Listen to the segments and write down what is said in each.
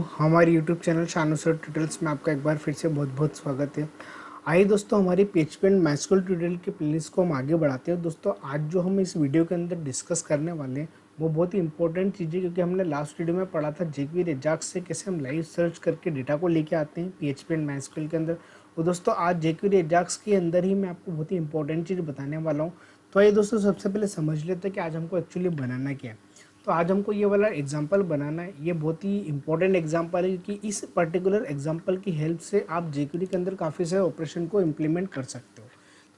हमारे YouTube channel Shanu sir tutorials में आपका एक बार फिर से बहुत बहुत स्वागत है। आइए दोस्तों, हमारी पीएचपी एंड माइस्क्यूएल ट्यूटोरियल की प्लेलिस्ट को हम आगे बढ़ाते हैं। दोस्तों, आज जो हम इस वीडियो के अंदर डिस्कस करने वाले हैं वो बहुत ही इंपॉर्टेंट चीज़ है, क्योंकि हमने लास्ट वीडियो में पढ़ा था जेक्वेरी एजाक्स से कैसे हम लाइव सर्च करके डेटा को लेके आते हैं पीएचपी एंड माइस्क्यूएल के अंदर। और दोस्तों, आज जेक्वेरी एजाक्स के अंदर ही मैं आपको बहुत ही इंपॉर्टेंट चीज़ बताने वाला हूँ। तो आइए दोस्तों, सबसे पहले समझ लेते हैं कि आज हमको एक्चुअली बनाना क्या है। तो आज हमको ये वाला एग्जाम्पल बनाना है। ये बहुत ही इंपॉर्टेंट एग्जाम्पल है, क्योंकि इस पर्टिकुलर एग्जाम्पल की हेल्प से आप जेक्वेरी के अंदर काफ़ी सारे ऑपरेशन को इम्प्लीमेंट कर सकते हो।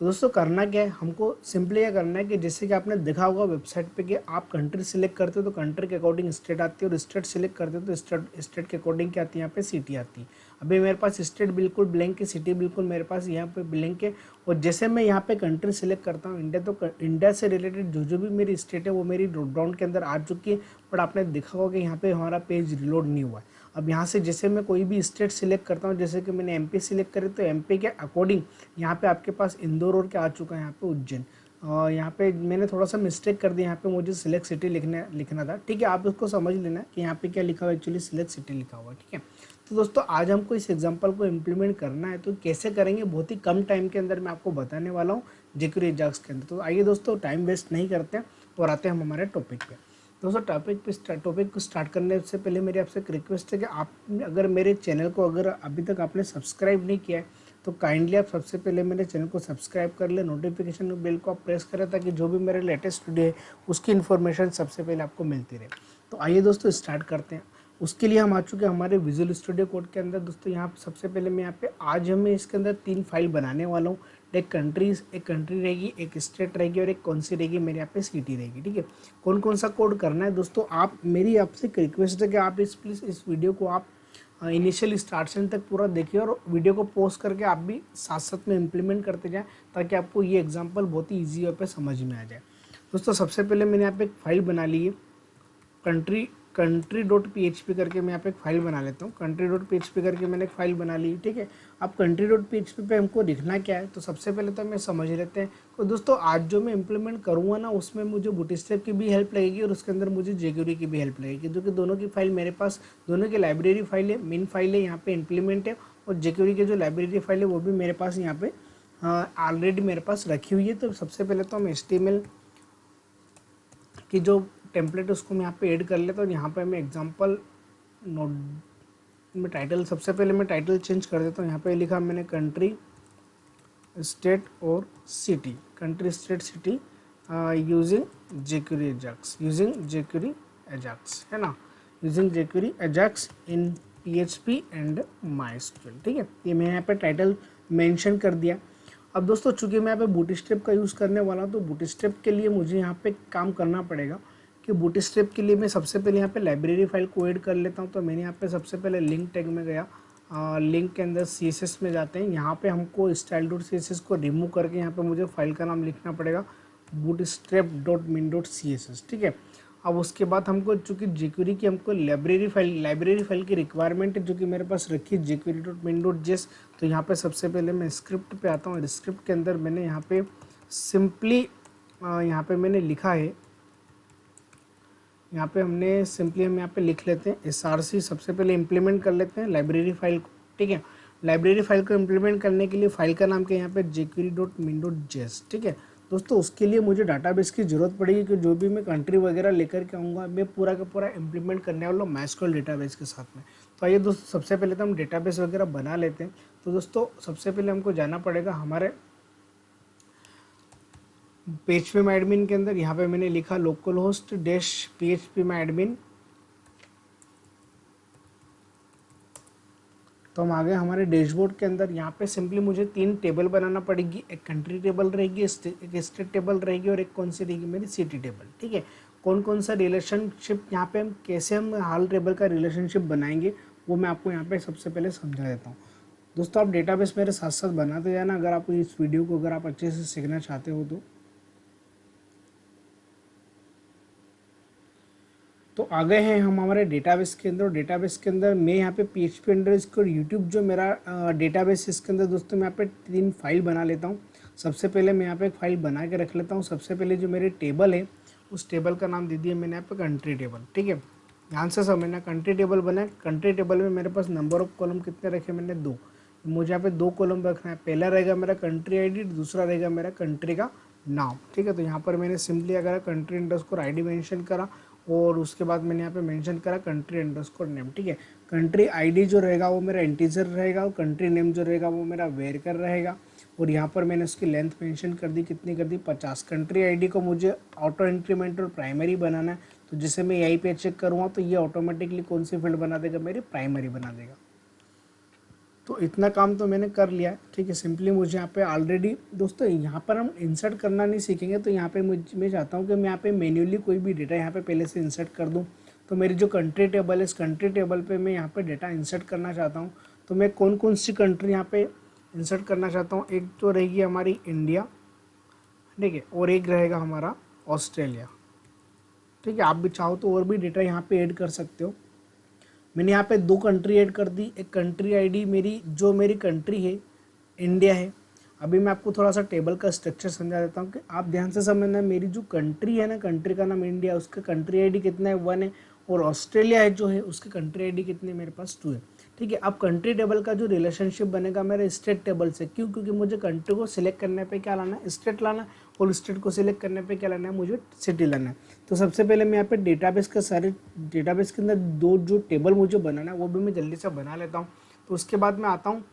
तो दोस्तों, करना क्या है, हमको सिंपली ये करना है कि जैसे कि आपने देखा होगा वेबसाइट पे कि आप कंट्री सिलेक्ट करते हो तो कंट्री के अकॉर्डिंग स्टेट आती है, और स्टेट सिलेक्ट करते हो तो स्टेट के अकॉर्डिंग क्या आती है, यहाँ पे सिटी आती है। अभी मेरे पास स्टेट बिल्कुल ब्लैंक है, सिटी बिल्कुल मेरे पास यहाँ पे ब्लैंक है। और जैसे मैं यहाँ पे कंट्री सिलेक्ट करता हूँ इंडिया, तो इंडिया से रिलेटेड जो जो भी मेरी स्टेट है वो मेरी ड्रॉप डाउन के अंदर आ चुकी है। बट आपने देखा होगा कि यहाँ पे हमारा पेज रिलोड नहीं हुआ है। अब यहाँ से जैसे मैं कोई भी स्टेट सिलेक्ट करता हूँ, जैसे कि मैंने एमपी सिलेक्ट करे तो एमपी के अकॉर्डिंग यहाँ पे आपके पास इंदौर और क्या आ चुका है, यहाँ पे उज्जैन। यहाँ पे मैंने थोड़ा सा मिस्टेक कर दिया, यहाँ पे मुझे सिलेक्ट सिटी लिखना था। ठीक है, आप उसको समझ लेना कि यहाँ पे क्या लिखा हुआ है, एक्चुअली सिलेक्ट सिटी लिखा हुआ है। ठीक है, तो दोस्तों, आज हमको इस एग्जाम्पल को इम्प्लीमेंट करना है, तो कैसे करेंगे बहुत ही कम टाइम के अंदर मैं आपको बताने वाला हूँ जेक्वेरी एजाक्स के अंदर। तो आइए दोस्तों, टाइम वेस्ट नहीं करते और आते हैं हम हमारे टॉपिक पे। दोस्तों, टॉपिक को स्टार्ट करने से पहले मेरी आपसे एक रिक्वेस्ट है कि आप अगर मेरे चैनल को अगर अभी तक आपने सब्सक्राइब नहीं किया है तो काइंडली आप सबसे पहले मेरे चैनल को सब्सक्राइब कर ले, नोटिफिकेशन बेल को आप प्रेस करें ताकि जो भी मेरे लेटेस्ट वीडियो है उसकी इन्फॉर्मेशन सबसे पहले आपको मिलती रहे। तो आइए दोस्तों, स्टार्ट करते हैं। उसके लिए हम आ चुके हैं हमारे विजुअल स्टूडियो कोड के अंदर। दोस्तों, यहाँ सबसे पहले मैं यहाँ पे आज हमें इसके अंदर 3 फाइल बनाने वाला हूँ। एक कंट्री रहेगी, एक स्टेट रहेगी और एक कौन सी रहेगी, मेरे यहाँ पे सिटी रहेगी। ठीक है, कौन कौन सा कोड करना है दोस्तों, आप मेरी आपसे एक रिक्वेस्ट है कि आप प्लीज़ इस वीडियो को आप इनिशियल स्टार्ट से तक पूरा देखिए और वीडियो को पॉज करके आप भी साथ साथ में इम्प्लीमेंट करते जाएं, ताकि आपको ये एग्जाम्पल बहुत ही ईजी वे पे समझ में आ जाए। दोस्तों, सबसे पहले मैंने यहाँ पे एक फाइल बना ली है, country dot P H P करके मैं यहाँ पे एक फाइल बना लेता हूँ। Country dot P H P करके मैंने एक फाइल बना ली। ठीक है, अब country dot P H P पे हमको लिखना क्या है, तो सबसे पहले तो हमें समझ लेते हैं। तो दोस्तों, आज जो मैं इंप्लीमेंट करूँगा ना, उसमें मुझे बूटस्ट्रैप की भी हेल्प लगेगी और उसके अंदर मुझे जेक्वेरी की भी हेल्प लगेगी, क्योंकि दोनों की फाइल मेरे पास, दोनों की लाइब्रेरी फाइल है, मेन फाइल है, यहाँ पे इंप्लीमेंट है, और जेक्वेरी की जो लाइब्रेरी फाइल है वो भी मेरे पास यहाँ पे ऑलरेडी मेरे पास रखी हुई है। तो सबसे पहले तो हम HTML की जो टेम्पलेट उसको मैं यहाँ पे ऐड कर लेता हूँ। यहाँ पे मैं एग्जांपल नोट में टाइटल, सबसे पहले मैं टाइटल चेंज कर देता हूँ। यहाँ पे लिखा मैंने कंट्री स्टेट और city, country state city using jQuery Ajax, है ना, using jQuery Ajax in PHP and MySQL. ठीक है, ये मैं यहाँ पे टाइटल मेंशन कर दिया। अब दोस्तों, चूंकि मैं यहाँ पे बूटस्ट्रैप का यूज़ करने वाला हूँ, तो बूटस्ट्रैप के लिए मुझे यहाँ पे काम करना पड़ेगा कि बूटस्ट्रैप के लिए मैं सबसे पहले यहाँ पे लाइब्रेरी फाइल को ऐड कर लेता हूँ। तो मैंने यहाँ पे सबसे पहले लिंक टैग में गया, लिंक के अंदर CSS में जाते हैं। यहाँ पे हमको style.css को रिमूव करके यहाँ पे मुझे फाइल का नाम लिखना पड़ेगा bootstrap.min.css। ठीक है, अब उसके बाद हमको, चूँकि जेक्वेरी की हमको लाइब्रेरी फाइल की रिक्वायरमेंट है जो कि मेरे पास रखी है jQuery.min.js। तो यहाँ पे सबसे पहले मैं स्क्रिप्ट पे आता हूँ। स्क्रिप्ट के अंदर मैंने यहाँ पे सिंपली यहाँ पे मैंने लिखा है, यहाँ पे हमने सिंपली हम यहाँ पे लिख लेते हैं src, सबसे पहले इम्प्लीमेंट कर लेते हैं लाइब्रेरी फाइल को। ठीक है, लाइब्रेरी फाइल को इम्प्लीमेंट करने के लिए फाइल का नाम क्या है, यहाँ पे jQuery.min.js। ठीक है दोस्तों, उसके लिए मुझे डाटाबेस की ज़रूरत पड़ेगी, कि जो भी मैं कंट्री वगैरह लेकर के आऊँगा मैं पूरा का पूरा इम्प्लीमेंट करने वाला हूँ माइस्क्यूएल डेटाबेस के साथ में। तो आइए दोस्तों, सबसे पहले तो हम डेटाबेस वगैरह बना लेते हैं। तो दोस्तों, सबसे पहले हमको जाना पड़ेगा हमारे PHP माई एडमिन के अंदर। यहाँ पे मैंने लिखा लोकल होस्ट डैश PHP माई एडमिन। तो हम आ गए हमारे डैशबोर्ड के अंदर। यहाँ पे सिंपली मुझे 3 टेबल बनाना पड़ेगी, एक कंट्री टेबल रहेगी, एक स्टेट टेबल रहेगी, और एक कौन सी रहेगी, मेरी सिटी टेबल। ठीक है, कौन कौन सा रिलेशनशिप यहाँ पे हम कैसे हम हाल टेबल का रिलेशनशिप बनाएंगे वो मैं आपको यहाँ पे सबसे पहले समझा देता हूँ। दोस्तों, आप डेटाबेस मेरे साथ साथ बनाते जाना, अगर आप इस वीडियो को अगर आप अच्छे से सीखना चाहते हो तो आ गए हैं हम हमारे डेटाबेस के अंदर। डेटाबेस के अंदर मैं यहाँ पे PHP अंडरस्कोर यूट्यूब जो मेरा डेटाबेस है, इसके अंदर दोस्तों मैं यहाँ पे 3 फाइल बना लेता हूँ। सबसे पहले मैं यहाँ पे एक फाइल बना के रख लेता हूँ। सबसे पहले जो मेरे टेबल है उस टेबल का नाम दे दिया मैंने यहाँ पे कंट्री टेबल। ठीक है, ध्यान से समझना, कंट्री टेबल बना है, कंट्री टेबल में मेरे पास नंबर ऑफ कॉलम कितने रखे मैंने 2, मुझे यहाँ पे 2 कॉलम रखना है। पहला रहेगा मेरा कंट्री आईडी, दूसरा रहेगा मेरा कंट्री का नाम, ठीक है। तो यहाँ पर मैंने सिंपली अगर कंट्री अंडरस्कोर आईडी मेंशन करा और उसके बाद मैंने यहाँ पे मेंशन करा कंट्री अंडरस्कोर नेम, ठीक है। कंट्री आईडी जो रहेगा वो मेरा इंटीजर रहेगा और कंट्री नेम जो रहेगा वो मेरा वेरकर रहेगा। और यहाँ पर मैंने उसकी लेंथ मेंशन कर दी, कितनी कर दी 50। कंट्री आईडी को मुझे ऑटो इंक्रीमेंट और प्राइमरी बनाना है, तो जैसे मैं यहीं पे चेक करूँगा तो ये ऑटोमेटिकली कौन सी फील्ड बना देगा, मेरी प्राइमरी बना देगा। तो इतना काम तो मैंने कर लिया है, ठीक है। सिंपली मुझे यहाँ पे ऑलरेडी दोस्तों यहाँ पर हम इंसर्ट करना नहीं सीखेंगे, तो यहाँ पे मैं चाहता हूँ कि मैं यहाँ पे मैन्युअली कोई भी डेटा यहाँ पे पहले से इंसर्ट कर दूँ। तो मेरी जो कंट्री टेबल है, इस कंट्री टेबल पे मैं यहाँ पे डेटा इंसर्ट करना चाहता हूँ। तो मैं कौन कौन सी कंट्री यहाँ पे इंसर्ट करना चाहता हूँ, एक तो रहेगी हमारी इंडिया, ठीक है, और एक रहेगा हमारा ऑस्ट्रेलिया, ठीक है। आप भी चाहो तो और भी डेटा यहाँ पे ऐड कर सकते हो। मैंने यहाँ पे 2 कंट्री ऐड कर दी। एक कंट्री आईडी मेरी, जो मेरी कंट्री है इंडिया है। अभी मैं आपको थोड़ा सा टेबल का स्ट्रक्चर समझा देता हूँ कि आप ध्यान से समझना। मेरी जो कंट्री है ना, कंट्री का नाम इंडिया, उसका कंट्री आईडी कितना है 1 है, और ऑस्ट्रेलिया है जो है उसके कंट्री आईडी कितनी है मेरे पास 2 है, ठीक है। अब कंट्री टेबल का जो रिलेशनशिप बनेगा मेरे स्टेट टेबल से, क्यों, क्योंकि मुझे कंट्री को सिलेक्ट करने पे क्या लाना है, स्टेट लाना है, और स्टेट को सिलेक्ट करने पे क्या लाना है, मुझे सिटी लाना है। तो सबसे पहले मैं यहाँ पे डेटाबेस का सारे डेटाबेस के अंदर 2 जो टेबल मुझे बनाना है वो भी मैं जल्दी से बना लेता हूँ। तो उसके बाद मैं आता हूँ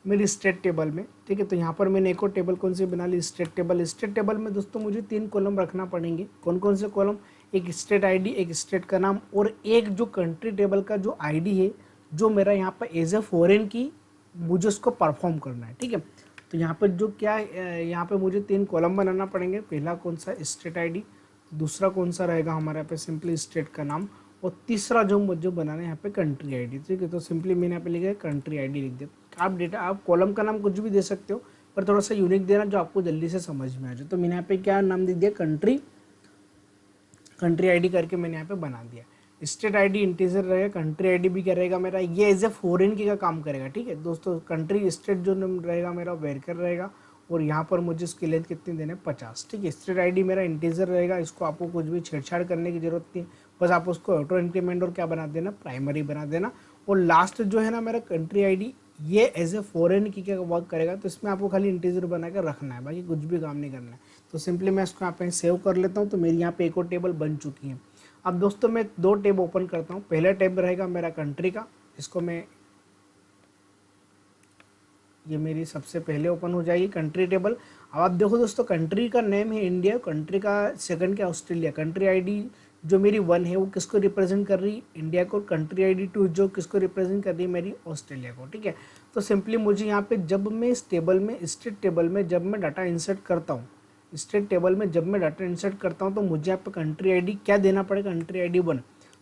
मेरी स्टेट टेबल में, ठीक है। तो यहाँ पर मैंने एक और टेबल कौन सी बना ली, स्टेट टेबल। स्टेट टेबल में दोस्तों मुझे 3 कॉलम रखना पड़ेंगे। कौन कौन से कॉलम, एक स्टेट आईडी, एक स्टेट का नाम, और एक जो कंट्री टेबल का जो आईडी है जो मेरा यहाँ पर एज ए फॉरेन की मुझे उसको परफॉर्म करना है, ठीक है। तो यहाँ पर जो क्या है, यहाँ पे मुझे 3 कॉलम बनाना पड़ेंगे। पहला कौन सा, स्टेट आईडी, दूसरा कौन सा रहेगा हमारे यहाँ पे सिंपली स्टेट का नाम, और तीसरा जो मुझे बनाना है यहाँ पे कंट्री आईडी, ठीक है। तो सिंपली मैंने यहाँ पे लिखा है कंट्री आईडी लिख दिया। आप डेटा, आप कॉलम का नाम कुछ भी दे सकते हो, पर थोड़ा सा यूनिक देना जो आपको जल्दी से समझ में आ जाए। तो मैंने यहाँ पे क्या नाम दे दिया, कंट्री आईडी करके मैंने यहाँ पे बना दिया। स्टेट आईडी इंटीजर रहेगा, कंट्री आईडी भी क्या रहेगा मेरा, ये एज ए फॉरेन की का काम करेगा, ठीक है दोस्तों। कंट्री स्टेट जो रहेगा मेरा वेरकर रहेगा, और यहाँ पर मुझे इसकी लेंथ कितनी देना है 50, ठीक है। स्टेट आईडी मेरा इंटीजर रहेगा, इसको आपको कुछ भी छेड़छाड़ करने की जरूरत नहीं, बस आप उसको ऑटो इंक्रीमेंट और क्या बना देना, प्राइमरी बना देना। और लास्ट जो है ना मेरा कंट्री आईडी, ये एज ए फॉरेन की क्या वर्क करेगा, तो इसमें आपको खाली इंटीजर बना कर रखना है, बाकी कुछ भी काम नहीं करना है। तो सिंपली मैं इसको यहाँ पे सेव कर लेता हूँ। तो मेरी यहाँ पे एक और टेबल बन चुकी है। अब दोस्तों मैं 2 टैब ओपन करता हूँ। पहला टैब रहेगा मेरा कंट्री का, इसको मैं, ये मेरी सबसे पहले ओपन हो जाएगी कंट्री टेबल। अब आप देखो दोस्तों, कंट्री का नेम है इंडिया, कंट्री का सेकंड क्या ऑस्ट्रेलिया। कंट्री आईडी जो मेरी 1 है वो किसको रिप्रेजेंट कर रही है, इंडिया को। कंट्री आईडी 2 जो किसको रिप्रेजेंट कर रही है, मेरी ऑस्ट्रेलिया को, ठीक है। तो सिंपली मुझे यहाँ पे जब मैं इस टेबल में, स्टेट टेबल में जब मैं डाटा इंसर्ट करता हूँ, स्टेट टेबल में जब मैं डाटा इंसर्ट करता हूँ, तो मुझे यहाँ पे कंट्री आईडी क्या देना पड़ेगा, कंट्री आईडी 1।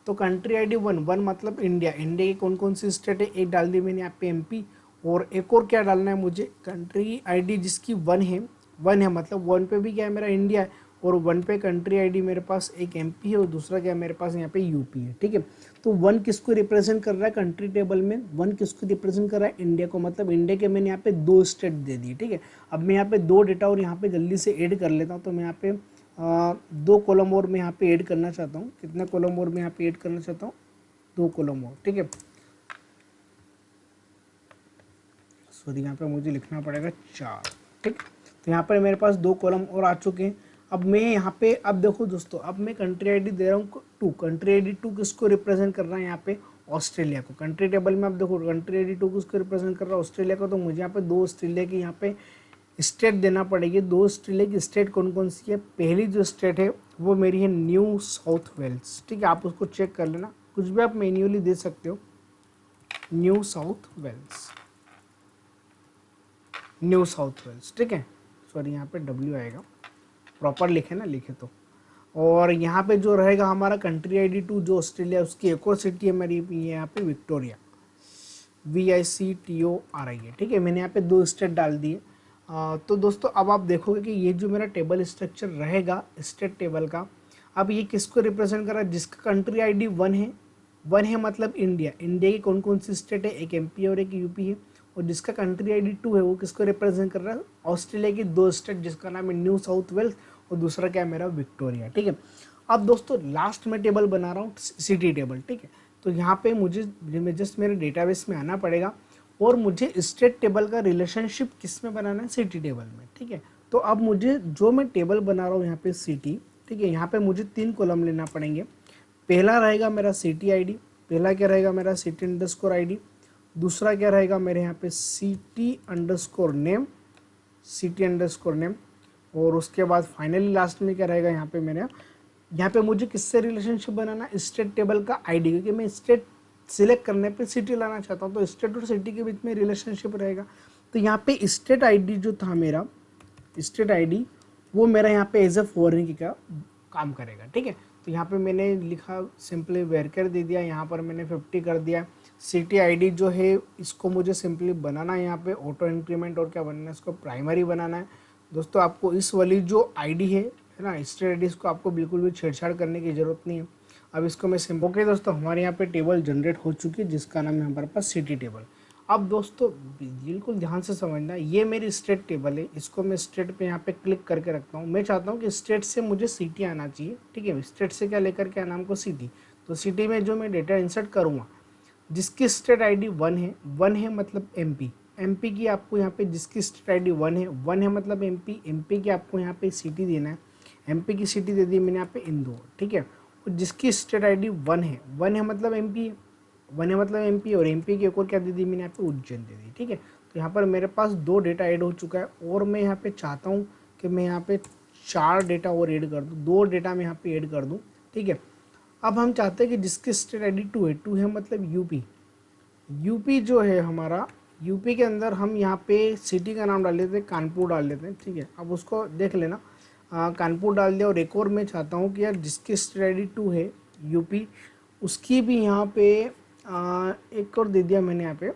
तो कंट्री आईडी 1 मतलब इंडिया, इंडिया की कौन कौन सी स्टेट है, एक डाल दी मैंने यहाँ पे एमपी, और एक और क्या डालना है मुझे, कंट्री आईडी जिसकी 1 है, 1 है मतलब 1 पे भी क्या है मेरा इंडिया है, और 1 पे कंट्री आईडी मेरे पास एक एमपी है, और दूसरा क्या है मेरे पास यहाँ पे यूपी है, ठीक है। तो 1 किसको रिप्रेजेंट कर रहा है कंट्री टेबल में, 1 किसको रिप्रेजेंट कर रहा है, इंडिया को। मतलब इंडिया के मैंने यहाँ पे 2 स्टेट दे दिए, ठीक है। अब मैं यहाँ पे 2 डेटा और यहाँ पे जल्दी से ऐड कर लेता हूँ। तो मैं यहाँ पे 2 कॉलम और मैं यहाँ पे ऐड करना चाहता हूँ। कितना कॉलम और मैं यहाँ पे ऐड करना चाहता हूँ, 2 कॉलम और, ठीक है। सॉरी, यहाँ पे मुझे लिखना पड़ेगा 4, ठीक। तो यहाँ पर मेरे पास 2 कॉलम और आ चुके हैं। अब मैं यहाँ पे, अब देखो दोस्तों, अब मैं कंट्री आईडी दे रहा हूँ 2। कंट्री आईडी 2 किसको रिप्रेजेंट कर रहा है यहाँ पे, ऑस्ट्रेलिया को। कंट्री टेबल में अब देखो कंट्री आईडी 2 किसको रिप्रेजेंट कर रहा है, ऑस्ट्रेलिया को। तो मुझे यहाँ पे 2 ऑस्ट्रेलिया की यहाँ पे स्टेट देना पड़ेगी। 2 ऑस्ट्रेलिया की स्टेट कौन कौन सी है, पहली जो स्टेट है वो मेरी है न्यू साउथ वेल्स, ठीक है। आप उसको चेक कर लेना, कुछ भी आप मैन्युअली दे सकते हो, New South Wales, New South Wales, ठीक है। सॉरी, यहाँ पे डब्ल्यू आएगा, प्रॉपर लिखे ना, लिखे तो। और यहाँ पे जो रहेगा हमारा कंट्री आईडी 2 जो ऑस्ट्रेलिया, उसकी एक और सिटी है मेरी यहाँ पे विक्टोरिया, VICTORIA है, ठीक है। मैंने यहाँ पे 2 स्टेट डाल दिए। तो दोस्तों अब आप देखोगे कि ये जो मेरा टेबल स्ट्रक्चर रहेगा स्टेट टेबल का, अब ये किसको रिप्रेजेंट कर रहा है, जिसका कंट्री आईडी 1 है, 1 है मतलब इंडिया, इंडिया की कौन कौन सी स्टेट है, एक एमपी और एक यूपी है। और जिसका कंट्री आईडी 2 है वो किसको रिप्रेजेंट कर रहा है, ऑस्ट्रेलिया की 2 स्टेट, जिसका नाम है न्यू साउथ वेल्स और दूसरा क्या है मेरा विक्टोरिया, ठीक है। अब दोस्तों लास्ट में टेबल बना रहा हूँ सिटी टेबल, ठीक है। तो यहाँ पे मुझे जस्ट मेरे डेटाबेस में आना पड़ेगा और मुझे स्टेट टेबल का रिलेशनशिप किस में बनाना है, सिटी टेबल में, ठीक है। तो अब मुझे जो मैं टेबल बना रहा हूँ यहाँ पे सिटी, ठीक है, यहाँ पे मुझे 3 कॉलम लेना पड़ेंगे। पहला रहेगा मेरा सिटी आईडी, पहला क्या रहेगा मेरा सिटी अंडरस्कोर आईडी, दूसरा क्या रहेगा मेरे यहाँ पे city underscore name, city underscore name, और उसके बाद फाइनली लास्ट में क्या रहेगा यहाँ पे मेरे यहाँ पे मुझे किससे रिलेशनशिप बनाना है, स्टेट टेबल का आईडी, क्योंकि मैं स्टेट सिलेक्ट करने पे सिटी लाना चाहता हूँ, तो स्टेट और सिटी के बीच में रिलेशनशिप रहेगा। तो यहाँ पे स्टेट आईडी जो था मेरा, स्टेट आईडी वो मेरा यहाँ पे एज ए फॉरेन का काम करेगा, ठीक है। तो यहाँ पे मैंने लिखा सिंपली वेरकर दे दिया, यहाँ पर मैंने 50 कर दिया। सिटी आईडी जो है इसको मुझे सिंपली बनाना है यहाँ पे ऑटो इंक्रीमेंट, और क्या बनाना है, इसको प्राइमरी बनाना है। दोस्तों आपको इस वाली जो आईडी है ना, स्टेट आईडी, इसको आपको बिल्कुल भी छेड़छाड़ करने की जरूरत नहीं है। अब इसको मैं सिंपल, ओके दोस्तों हमारे यहाँ पे टेबल जनरेट हो चुकी है जिसका नाम है हमारे पास सिटी टेबल। अब दोस्तों बिल्कुल ध्यान से समझना, ये मेरी स्टेट टेबल है, इसको मैं स्टेट पे यहाँ पे क्लिक करके रखता हूँ। मैं चाहता हूँ कि स्टेट से मुझे सिटी आना चाहिए, ठीक है। स्टेट से क्या लेकर के आना हमको, सिटी। तो सिटी में जो मैं डेटा इंसर्ट करूँगा जिसकी स्टेट आईडी 1 है, 1 है मतलब एमपी, एमपी की आपको यहाँ पे जिसकी स्टेट आईडी 1 है, 1 है मतलब एमपी, एमपी की आपको यहाँ पे सिटी देना है, एमपी की सिटी दे दी मैंने यहाँ पे इंदौर, ठीक है। और जिसकी स्टेट आईडी 1 है, 1 है मतलब एमपी, 1 है मतलब एमपी, और एमपी की एक और क्या दे दी मैंने यहाँ पे, उज्जैन दे दी, ठीक है। तो यहाँ पर मेरे पास 2 डेटा ऐड हो चुका है, और मैं यहाँ पे चाहता हूँ कि मैं यहाँ पे 4 डेटा और ऐड कर दूँ, 2 डेटा मैं यहाँ पे ऐड कर दूँ, ठीक है। अब हम चाहते हैं कि जिसकी स्टेट आईडी 2 है, 2 है मतलब यूपी, यूपी जो है हमारा, यूपी के अंदर हम यहाँ पे सिटी का नाम डाल देते हैं, कानपुर डाल देते हैं, ठीक है। अब उसको देख लेना, कानपुर डाल दिया। और एक और मैं चाहता हूँ कि यार जिसकी स्टेट आईडी 2 है यूपी, उसकी भी यहाँ पे एक और दे दिया मैंने यहाँ पे,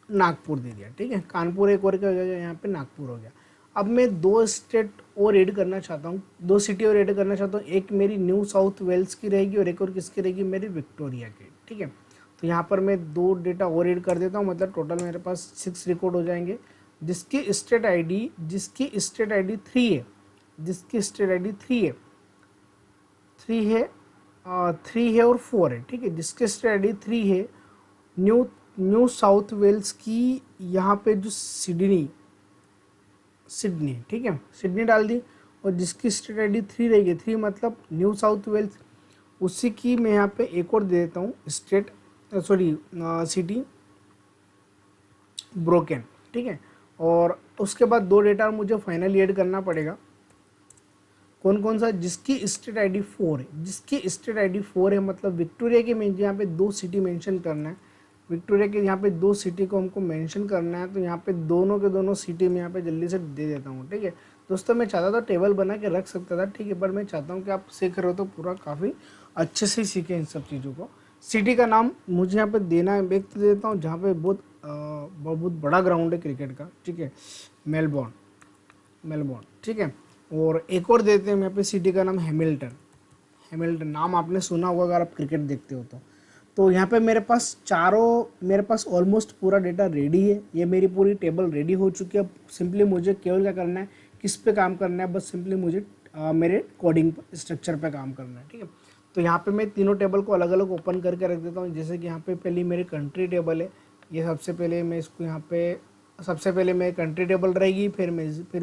नागपुर दे दिया, ठीक है। कानपुर एक और क्या हो गया, यहाँ पे नागपुर हो गया। अब मैं 2 स्टेट और ऐड करना चाहता हूँ, 2 सिटी और ऐड करना चाहता हूँ, एक मेरी न्यू साउथ वेल्स की रहेगी और एक और किसकी रहेगी, मेरी विक्टोरिया की, ठीक है। तो यहाँ पर मैं 2 डेटा और ऐड कर देता हूँ, मतलब टोटल मेरे पास 6 रिकॉर्ड हो जाएंगे। जिसकी स्टेट आईडी 3 है, जिसकी स्टेट आईडी 3 है, 3 है और 4 है, ठीक है। जिसकी स्टेट आईडी 3 है, न्यू साउथ वेल्स की यहाँ पे जो सिडनी, ठीक है, सिडनी डाल दी। और जिसकी स्टेट आईडी 3 रहेगी, 3 मतलब न्यू साउथ वेल्स, उसी की मैं यहाँ पे एक और दे देता हूँ स्टेट, सॉरी सिटी, ब्रोकन, ठीक है। और उसके बाद 2 डेटा मुझे फाइनली ऐड करना पड़ेगा, कौन कौन सा, जिसकी स्टेट आईडी 4 है, जिसकी स्टेट आईडी 4 है मतलब विक्टोरिया के में यहाँ पे 2 सिटी मेंशन करना है, विक्टोरिया के यहाँ पे 2 सिटी को हमको मेंशन करना है। तो यहाँ पे दोनों के दोनों सिटी में यहाँ पे जल्दी से दे देता हूँ, ठीक है। दोस्तों मैं चाहता था टेबल बना के रख सकता था, ठीक है, पर मैं चाहता हूँ कि आप सीख रहे हो तो पूरा काफ़ी अच्छे से सीखें इन सब चीज़ों को। सिटी का नाम मुझे यहाँ पे देना है, एक तो देता हूँ जहाँ पे बहुत बड़ा ग्राउंड है क्रिकेट का, ठीक है, मेलबोर्न, ठीक है। और एक और देते हैं यहाँ पे सिटी का नाम हैमिल्टन, नाम आपने सुना होगा अगर आप क्रिकेट देखते हो तो यहाँ पे मेरे पास ऑलमोस्ट पूरा डेटा रेडी है, ये मेरी पूरी टेबल रेडी हो चुकी है। अब सिंपली मुझे केवल क्या करना है, किस पे काम करना है, बस सिंपली मुझे मेरे कोडिंग स्ट्रक्चर पे काम करना है, ठीक है। तो यहाँ पे मैं तीनों टेबल को अलग अलग ओपन करके रख देता हूँ। जैसे कि यहाँ पे पहली मेरी कंट्री टेबल है, ये सबसे पहले मैं इसको यहाँ पे, सबसे पहले मेरी कंट्री टेबल रहेगी, फिर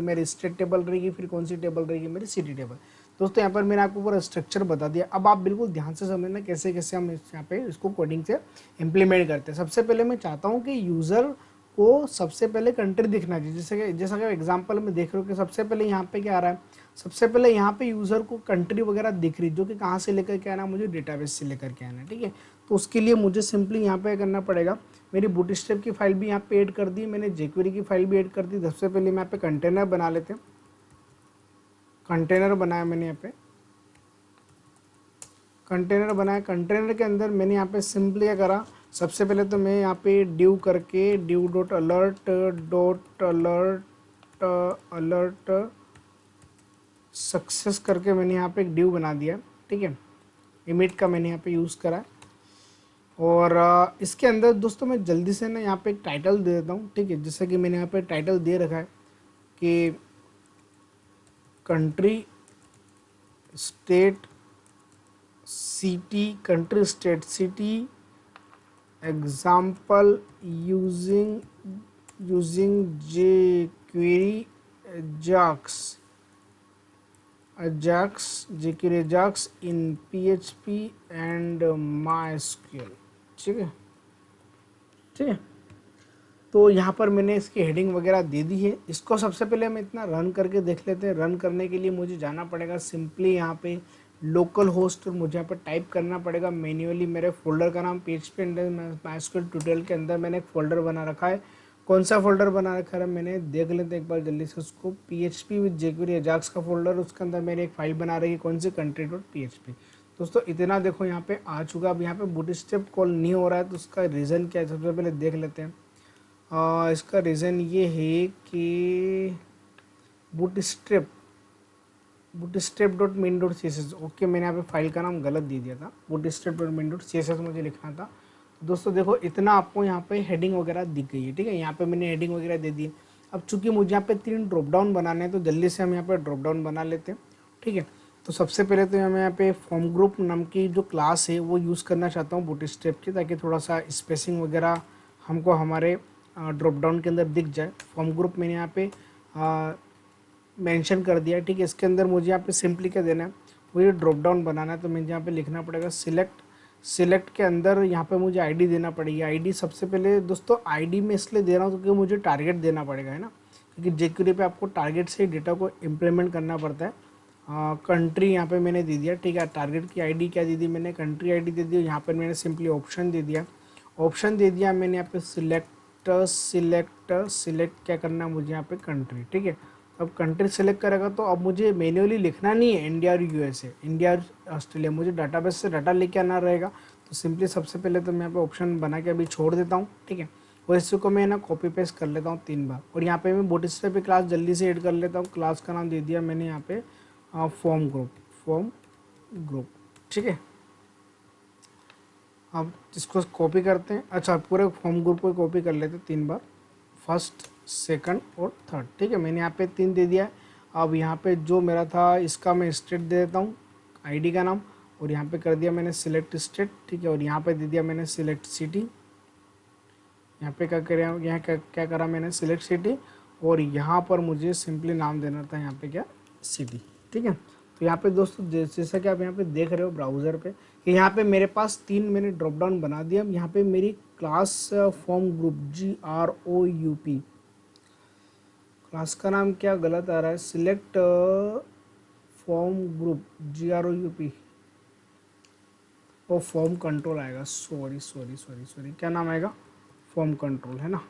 मेरी स्टेट टेबल रहेगी, फिर कौन सी टेबल रहेगी, मेरी सिटी टेबल। दोस्तों यहाँ पर मैंने आपको पूरा स्ट्रक्चर बता दिया। अब आप बिल्कुल ध्यान से समझना कैसे कैसे हम यहाँ पे इसको कोडिंग से इम्प्लीमेंट करते हैं। सबसे पहले मैं चाहता हूँ कि यूज़र को सबसे पहले कंट्री दिखना चाहिए, जैसा कि एग्जांपल में देख रहे हो कि सबसे पहले यहाँ पे क्या आ रहा है, सबसे पहले यहाँ पे यूज़र को कंट्री वगैरह दिख रही, जो कि कहाँ से लेकर के आना है, मुझे डेटाबेस से लेकर के आना है, ठीक है। तो उसके लिए मुझे सिंपली यहाँ पे करना पड़ेगा, मेरी बूटस्ट्रैप की फाइल भी यहाँ पे ऐड कर दी, मैंने जेक्वेरी की फाइल भी ऐड कर दी। सबसे पहले मैं यहाँ पे कंटेनर बना लेते हैं, कंटेनर बनाया मैंने यहाँ पे, कंटेनर बनाया। कंटेनर के अंदर मैंने यहाँ पे सिंपली क्या करा, सबसे पहले तो मैं यहाँ पे ड्यू करके ड्यू.अलर्ट सक्सेस करके मैंने यहाँ पे एक ड्यू बना दिया, ठीक है। इमिट का मैंने यहाँ पे यूज़ करा। और इसके अंदर दोस्तों मैं जल्दी से ना यहाँ पे एक टाइटल दे देता हूँ, ठीक है। जैसे कि मैंने यहाँ पे टाइटल दे रखा है कि country state city country state city example using jQuery Ajax in PHP and MySQL। ठीक है, ठीक है। तो यहाँ पर मैंने इसकी हेडिंग वगैरह दे दी है। इसको सबसे पहले हम इतना रन करके देख लेते हैं। रन करने के लिए मुझे जाना पड़ेगा सिंपली यहाँ पे लोकल होस्ट, और मुझे यहाँ पर टाइप करना पड़ेगा मैन्युअली मेरे फोल्डर का नाम PHP MySQL ट्यूटोरियल के अंदर मैंने एक फोल्डर बना रखा है। कौन सा फोल्डर बना रखा है मैंने देख लेते हैं एक बार जल्दी से उसको। PHP विद jQuery Ajax का फोल्डर, उसके अंदर मैंने एक फाइल बना रही है, कौन सी country.php। दोस्तों इतना देखो यहाँ पे आ चुका। अब यहाँ पे बूटस्ट्रैप कॉल नहीं हो रहा है, तो उसका रीज़न क्या है सबसे पहले देख लेते हैं। इसका रीज़न ये है कि bootstrap.min.css। ओके, मैंने यहाँ पे फाइल का नाम गलत दे दिया था, bootstrap.min.css मुझे लिखना था। दोस्तों देखो इतना आपको यहाँ पे हेडिंग वगैरह दिख गई है। ठीक है, यहाँ पे मैंने हेडिंग वगैरह दे दी। अब चूंकि मुझे यहाँ पे 3 ड्रॉप डाउन बनाने हैं, तो जल्दी से हम यहाँ पे ड्रॉप डाउन बना लेते हैं। ठीक है, तो सबसे पहले तो मैं यहाँ पे फॉर्म ग्रुप नाम की जो क्लास है वो यूज़ करना चाहता हूँ बूटस्ट्रैप की, ताकि थोड़ा सा स्पेसिंग वगैरह हमको हमारे ड्रॉप डाउन के अंदर दिख जाए। फॉर्म ग्रुप मैंने यहाँ पे मेंशन कर दिया। ठीक है, इसके अंदर मुझे यहाँ पे सिंपली क्या देना है, मुझे ड्रॉप डाउन बनाना है। तो मुझे यहाँ पे लिखना पड़ेगा सिलेक्ट के अंदर यहाँ पे मुझे आईडी देना पड़ेगी। आईडी सबसे पहले दोस्तों आईडी में इसलिए दे रहा हूँ क्योंकि मुझे टारगेट देना पड़ेगा, है ना, क्योंकि jQuery पे आपको टारगेट से डेटा को इम्प्लीमेंट करना पड़ता है। कंट्री यहाँ पे मैंने दे दिया। ठीक है, टारगेट की आईडी क्या दे दी मैंने, कंट्री आईडी दे दी। यहाँ पर मैंने सिंपली ऑप्शन दे दिया मैंने यहाँ पे सिलेक्ट क्या करना है मुझे यहाँ पे कंट्री। ठीक है, अब कंट्री सेलेक्ट करेगा तो अब मुझे मैन्युअली लिखना नहीं है इंडिया और यूएसए, इंडिया और ऑस्ट्रेलिया, मुझे डाटाबेस से डाटा लेके आना रहेगा। तो सिंपली सबसे पहले तो मैं यहाँ पे ऑप्शन बना के अभी छोड़ देता हूँ। ठीक है, और इसको मैं ना कॉपी पेस्ट कर लेता हूँ 3 बार। और यहाँ पे मैं बूटस्ट्रैप पे क्लास जल्दी से ऐड कर लेता हूँ। क्लास का नाम दे दिया मैंने यहाँ पे फॉर्म ग्रुप। ठीक है, अब इसको कॉपी करते हैं। अच्छा, पूरे फॉर्म ग्रुप को कॉपी कर लेते हैं 3 बार, फर्स्ट सेकंड और थर्ड। ठीक है, मैंने यहाँ पे 3 दे दिया है। अब यहाँ पे जो मेरा था इसका मैं स्टेट दे देता हूँ, आईडी का नाम, और यहाँ पे कर दिया मैंने सिलेक्ट स्टेट। ठीक है, और यहाँ पे दे दिया मैंने सिलेक्ट सिटी। यहाँ पे क्या करा मैंने सिलेक्ट सिटी, और यहाँ पर मुझे सिंपली नाम देना था यहाँ पे क्या सिटी। ठीक है, तो यहाँ पे दोस्तों जैसा कि आप यहाँ पे देख रहे हो ब्राउज़र पे कि यहाँ पे मेरे पास 3 मैंने ड्रॉप डाउन बना दिया। यहाँ पे मेरी class form group GROUP, class का नाम क्या गलत आ रहा है, सिलेक्ट फॉर्म ग्रुप GROUP, वो फॉर्म कंट्रोल आएगा। सॉरी, क्या नाम आएगा, फॉर्म कंट्रोल, है ना।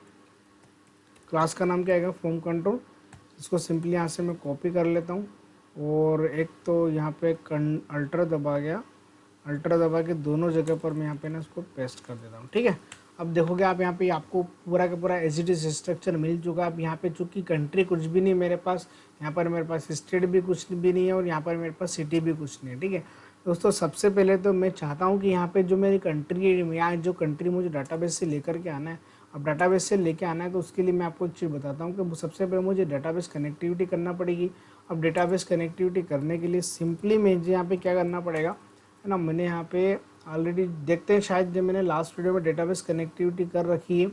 क्लास का नाम क्या आएगा, फॉर्म कंट्रोल। इसको सिंपली यहाँ से मैं कॉपी कर लेता हूँ, और एक तो यहाँ पे अल्टर दबा के दोनों जगह पर मैं यहाँ पे ना इसको पेस्ट कर देता हूँ। ठीक है, अब देखोगे आप यहाँ पे आपको पूरा का पूरा एज इट इज स्ट्रक्चर मिल चुका। अब यहाँ पे चूँकि कंट्री कुछ भी नहीं मेरे पास, यहाँ पर मेरे पास स्टेट भी कुछ भी नहीं है, और यहाँ पर मेरे पास सिटी भी कुछ नहीं है। ठीक है दोस्तों, सबसे पहले तो मैं चाहता हूँ कि यहाँ पे जो मेरी कंट्री है, यहाँ जो कंट्री मुझे डाटाबेस से लेकर के आना है, अब डाटाबेस से लेके आना है तो उसके लिए मैं आपको एक चीज़ बताता हूँ कि सबसे पहले मुझे डाटाबेस कनेक्टिविटी करना पड़ेगी। अब डेटाबेस कनेक्टिविटी करने के लिए सिंपली मुझे यहाँ पे क्या करना पड़ेगा, है ना, मैंने यहाँ पे ऑलरेडी देखते हैं, शायद जब मैंने लास्ट वीडियो में डेटाबेस कनेक्टिविटी कर रखी है,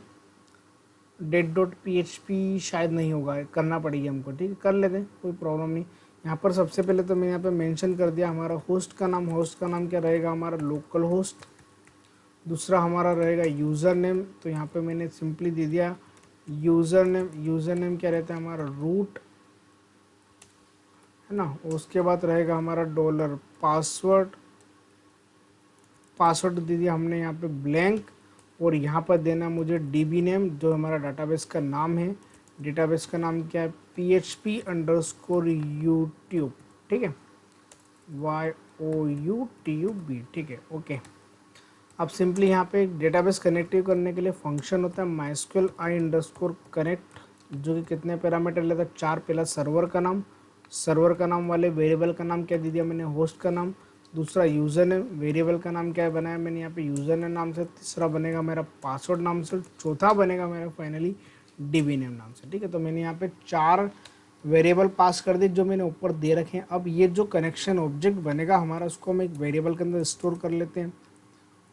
det.php शायद नहीं होगा, करना पड़ेगी हमको। ठीक है, कर लेते हैं, कोई प्रॉब्लम नहीं। यहाँ पर सबसे पहले तो मैंने यहाँ पे मेंशन कर दिया हमारा होस्ट का नाम क्या रहेगा, हमारा लोकल होस्ट। दूसरा हमारा रहेगा यूज़र नेम, तो यहाँ पे मैंने सिंपली दे दिया यूज़र नेम क्या रहता है हमारा रूट, है ना। उसके बाद रहेगा हमारा डॉलर पासवर्ड दे दिया हमने यहाँ पे ब्लैंक, और यहाँ पर देना मुझे DB नेम जो हमारा डाटाबेस का नाम है। डेटाबेस का नाम क्या है, PHP_YouTube। ठीक है, YOUTUB। ठीक है, ओके। अब सिंपली यहाँ पे डेटाबेस कनेक्टिव करने के लिए फंक्शन होता है MySQL i_connect, जो कि कितने पैरामीटर लेता है, 4। पहला सर्वर का नाम वाले वेरिएबल का नाम क्या दे दिया मैंने, होस्ट का नाम। दूसरा यूज़र नेम, वेरिएबल का नाम क्या बनाया मैंने यहाँ पे यूज़र नेम नाम से। तीसरा बनेगा मेरा पासवर्ड नाम से। चौथा बनेगा मेरा फाइनली DB नेम नाम से। ठीक है, तो मैंने यहाँ पे 4 वेरिएबल पास कर दी जो मैंने ऊपर दे रखे हैं। अब ये जो कनेक्शन ऑब्जेक्ट बनेगा हमारा, उसको हम एक वेरिएबल के अंदर स्टोर कर लेते हैं।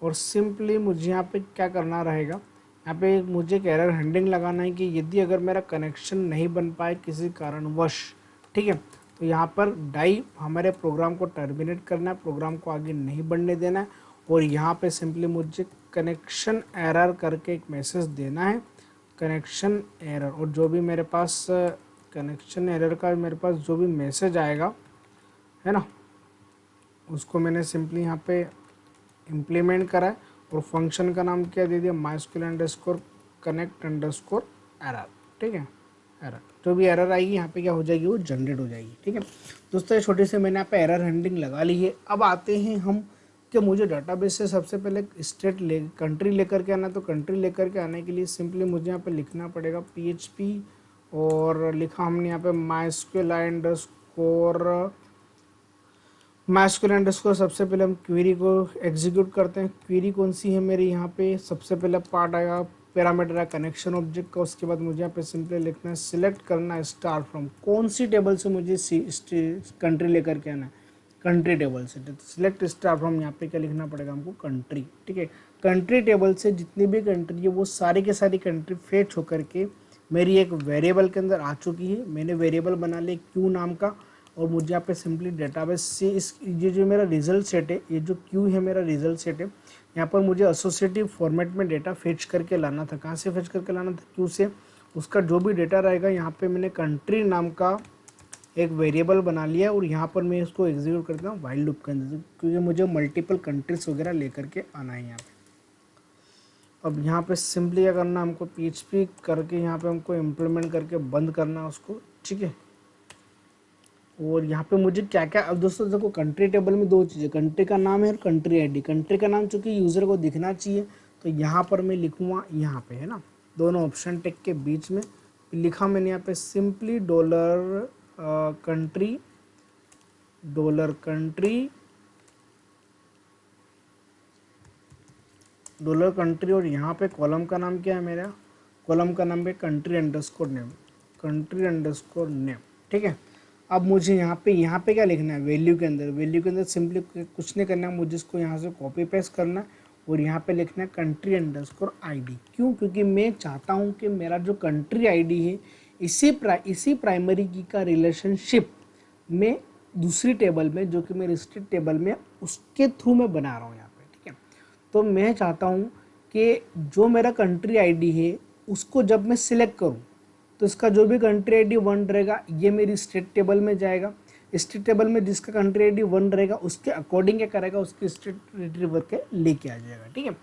और सिंपली मुझे यहाँ पे क्या करना रहेगा, यहाँ पे मुझे एक एरर हैंडलिंग लगाना है कि यदि अगर मेरा कनेक्शन नहीं बन पाए किसी कारणवश, ठीक है, तो यहाँ पर डाई हमारे प्रोग्राम को टर्मिनेट करना है, प्रोग्राम को आगे नहीं बढ़ने देना है। और यहाँ पे सिंपली मुझे कनेक्शन एरर करके एक मैसेज देना है, कनेक्शन एरर। और जो भी मेरे पास कनेक्शन एरर का मेरे पास जो भी मैसेज आएगा है ना, उसको मैंने सिंपली यहाँ पे इम्प्लीमेंट करा है। और फंक्शन का नाम क्या दे दिया, MySQL underscore connect underscore error, ठीक है। एरर, जो भी एरर आएगी यहाँ पे क्या हो जाएगी, वो जनरेट हो जाएगी, ठीक है दोस्तों। ये छोटी सी मैंने यहाँ पे एरर हैंडलिंग लगा ली है। अब आते हैं हम कि मुझे डाटाबेस से सबसे पहले कंट्री लेकर के आना। तो कंट्री लेकर के आने के लिए सिंपली मुझे यहाँ पे लिखना पड़ेगा PHP, और लिखा हमने यहाँ पे माइस्क्यूल अंडरस्कोर। सबसे पहले हम क्वेरी को एग्जीक्यूट करते हैं। क्वेरी कौन सी है मेरी, यहाँ पे सबसे पहले पार्ट आएगा पैरामीटर है कनेक्शन ऑब्जेक्ट का। उसके बाद मुझे यहाँ पे सिंपली लिखना है, सिलेक्ट करना है स्टार फ्रॉम, कौन सी टेबल से मुझे कंट्री लेकर के आना है, कंट्री टेबल से। तो सिलेक्ट स्टार फ्रॉम, यहाँ पे क्या लिखना पड़ेगा हमको, कंट्री, ठीक है। कंट्री टेबल से जितनी भी कंट्री है वो सारी के सारी कंट्री फेच होकर के मेरी एक वेरिएबल के अंदर आ चुकी है। मैंने वेरिएबल बना लिया क्यू नाम का। और मुझे यहाँ पे सिंपली डेटाबेस से इस ये जो मेरा रिजल्ट सेट है, ये जो क्यू है मेरा रिजल्ट सेट है, यहाँ पर मुझे एसोसिएटिव फॉर्मेट में डेटा फेच करके लाना था। कहाँ से फेच करके लाना था, क्यू से। उसका जो भी डेटा रहेगा, यहाँ पे मैंने कंट्री नाम का एक वेरिएबल बना लिया। और यहाँ पर मैं इसको एग्जीक्यूट करता हूँ वाइल लूप के अंदर, क्योंकि मुझे मल्टीपल कंट्रीज वगैरह लेकर के आना है यहाँ पे। अब यहाँ पे सिंपली क्या करना, हमको PHP करके यहाँ पे हमको इम्प्लीमेंट करके बंद करना उसको, ठीक है। और यहाँ पे मुझे क्या क्या, अब दोस्तों देखो कंट्री टेबल में दो चीज़ें, कंट्री का नाम है और कंट्री आईडी। कंट्री का नाम चूंकि यूज़र को दिखना चाहिए, तो यहाँ पर मैं लिखूँगा, यहाँ पे है ना, दोनों ऑप्शन टेक के बीच में लिखा मैंने यहाँ पे सिंपली $कंट्री $कंट्री। और यहाँ पे कॉलम का नाम क्या है मेरा, कॉलम का नाम है कंट्री अंडरस्कोर नेम, ठीक है। अब मुझे यहाँ पे क्या लिखना है, वैल्यू के अंदर सिंपली कुछ नहीं करना है, मुझे इसको यहाँ से कॉपी पेस्ट करना है। और यहाँ पे लिखना है कंट्री अंडरस्कोर ID। क्यों, क्योंकि मैं चाहता हूँ कि मेरा जो कंट्री ID है इसी प्राइमरी की का रिलेशनशिप में दूसरी टेबल में, जो कि मेरी स्टेट टेबल में, उसके थ्रू मैं बना रहा हूँ यहाँ पे, ठीक है। तो मैं चाहता हूँ कि जो मेरा कंट्री ID है उसको जब मैं सिलेक्ट करूँ, तो इसका जो भी कंट्री ID 1 रहेगा, ये मेरी स्टेट टेबल में जाएगा। स्टेट टेबल में जिसका कंट्री ID 1 रहेगा, उसके अकॉर्डिंग क्या करेगा, उसकी स्टेट रिट्रीव करके लेके आ जाएगा, ठीक है।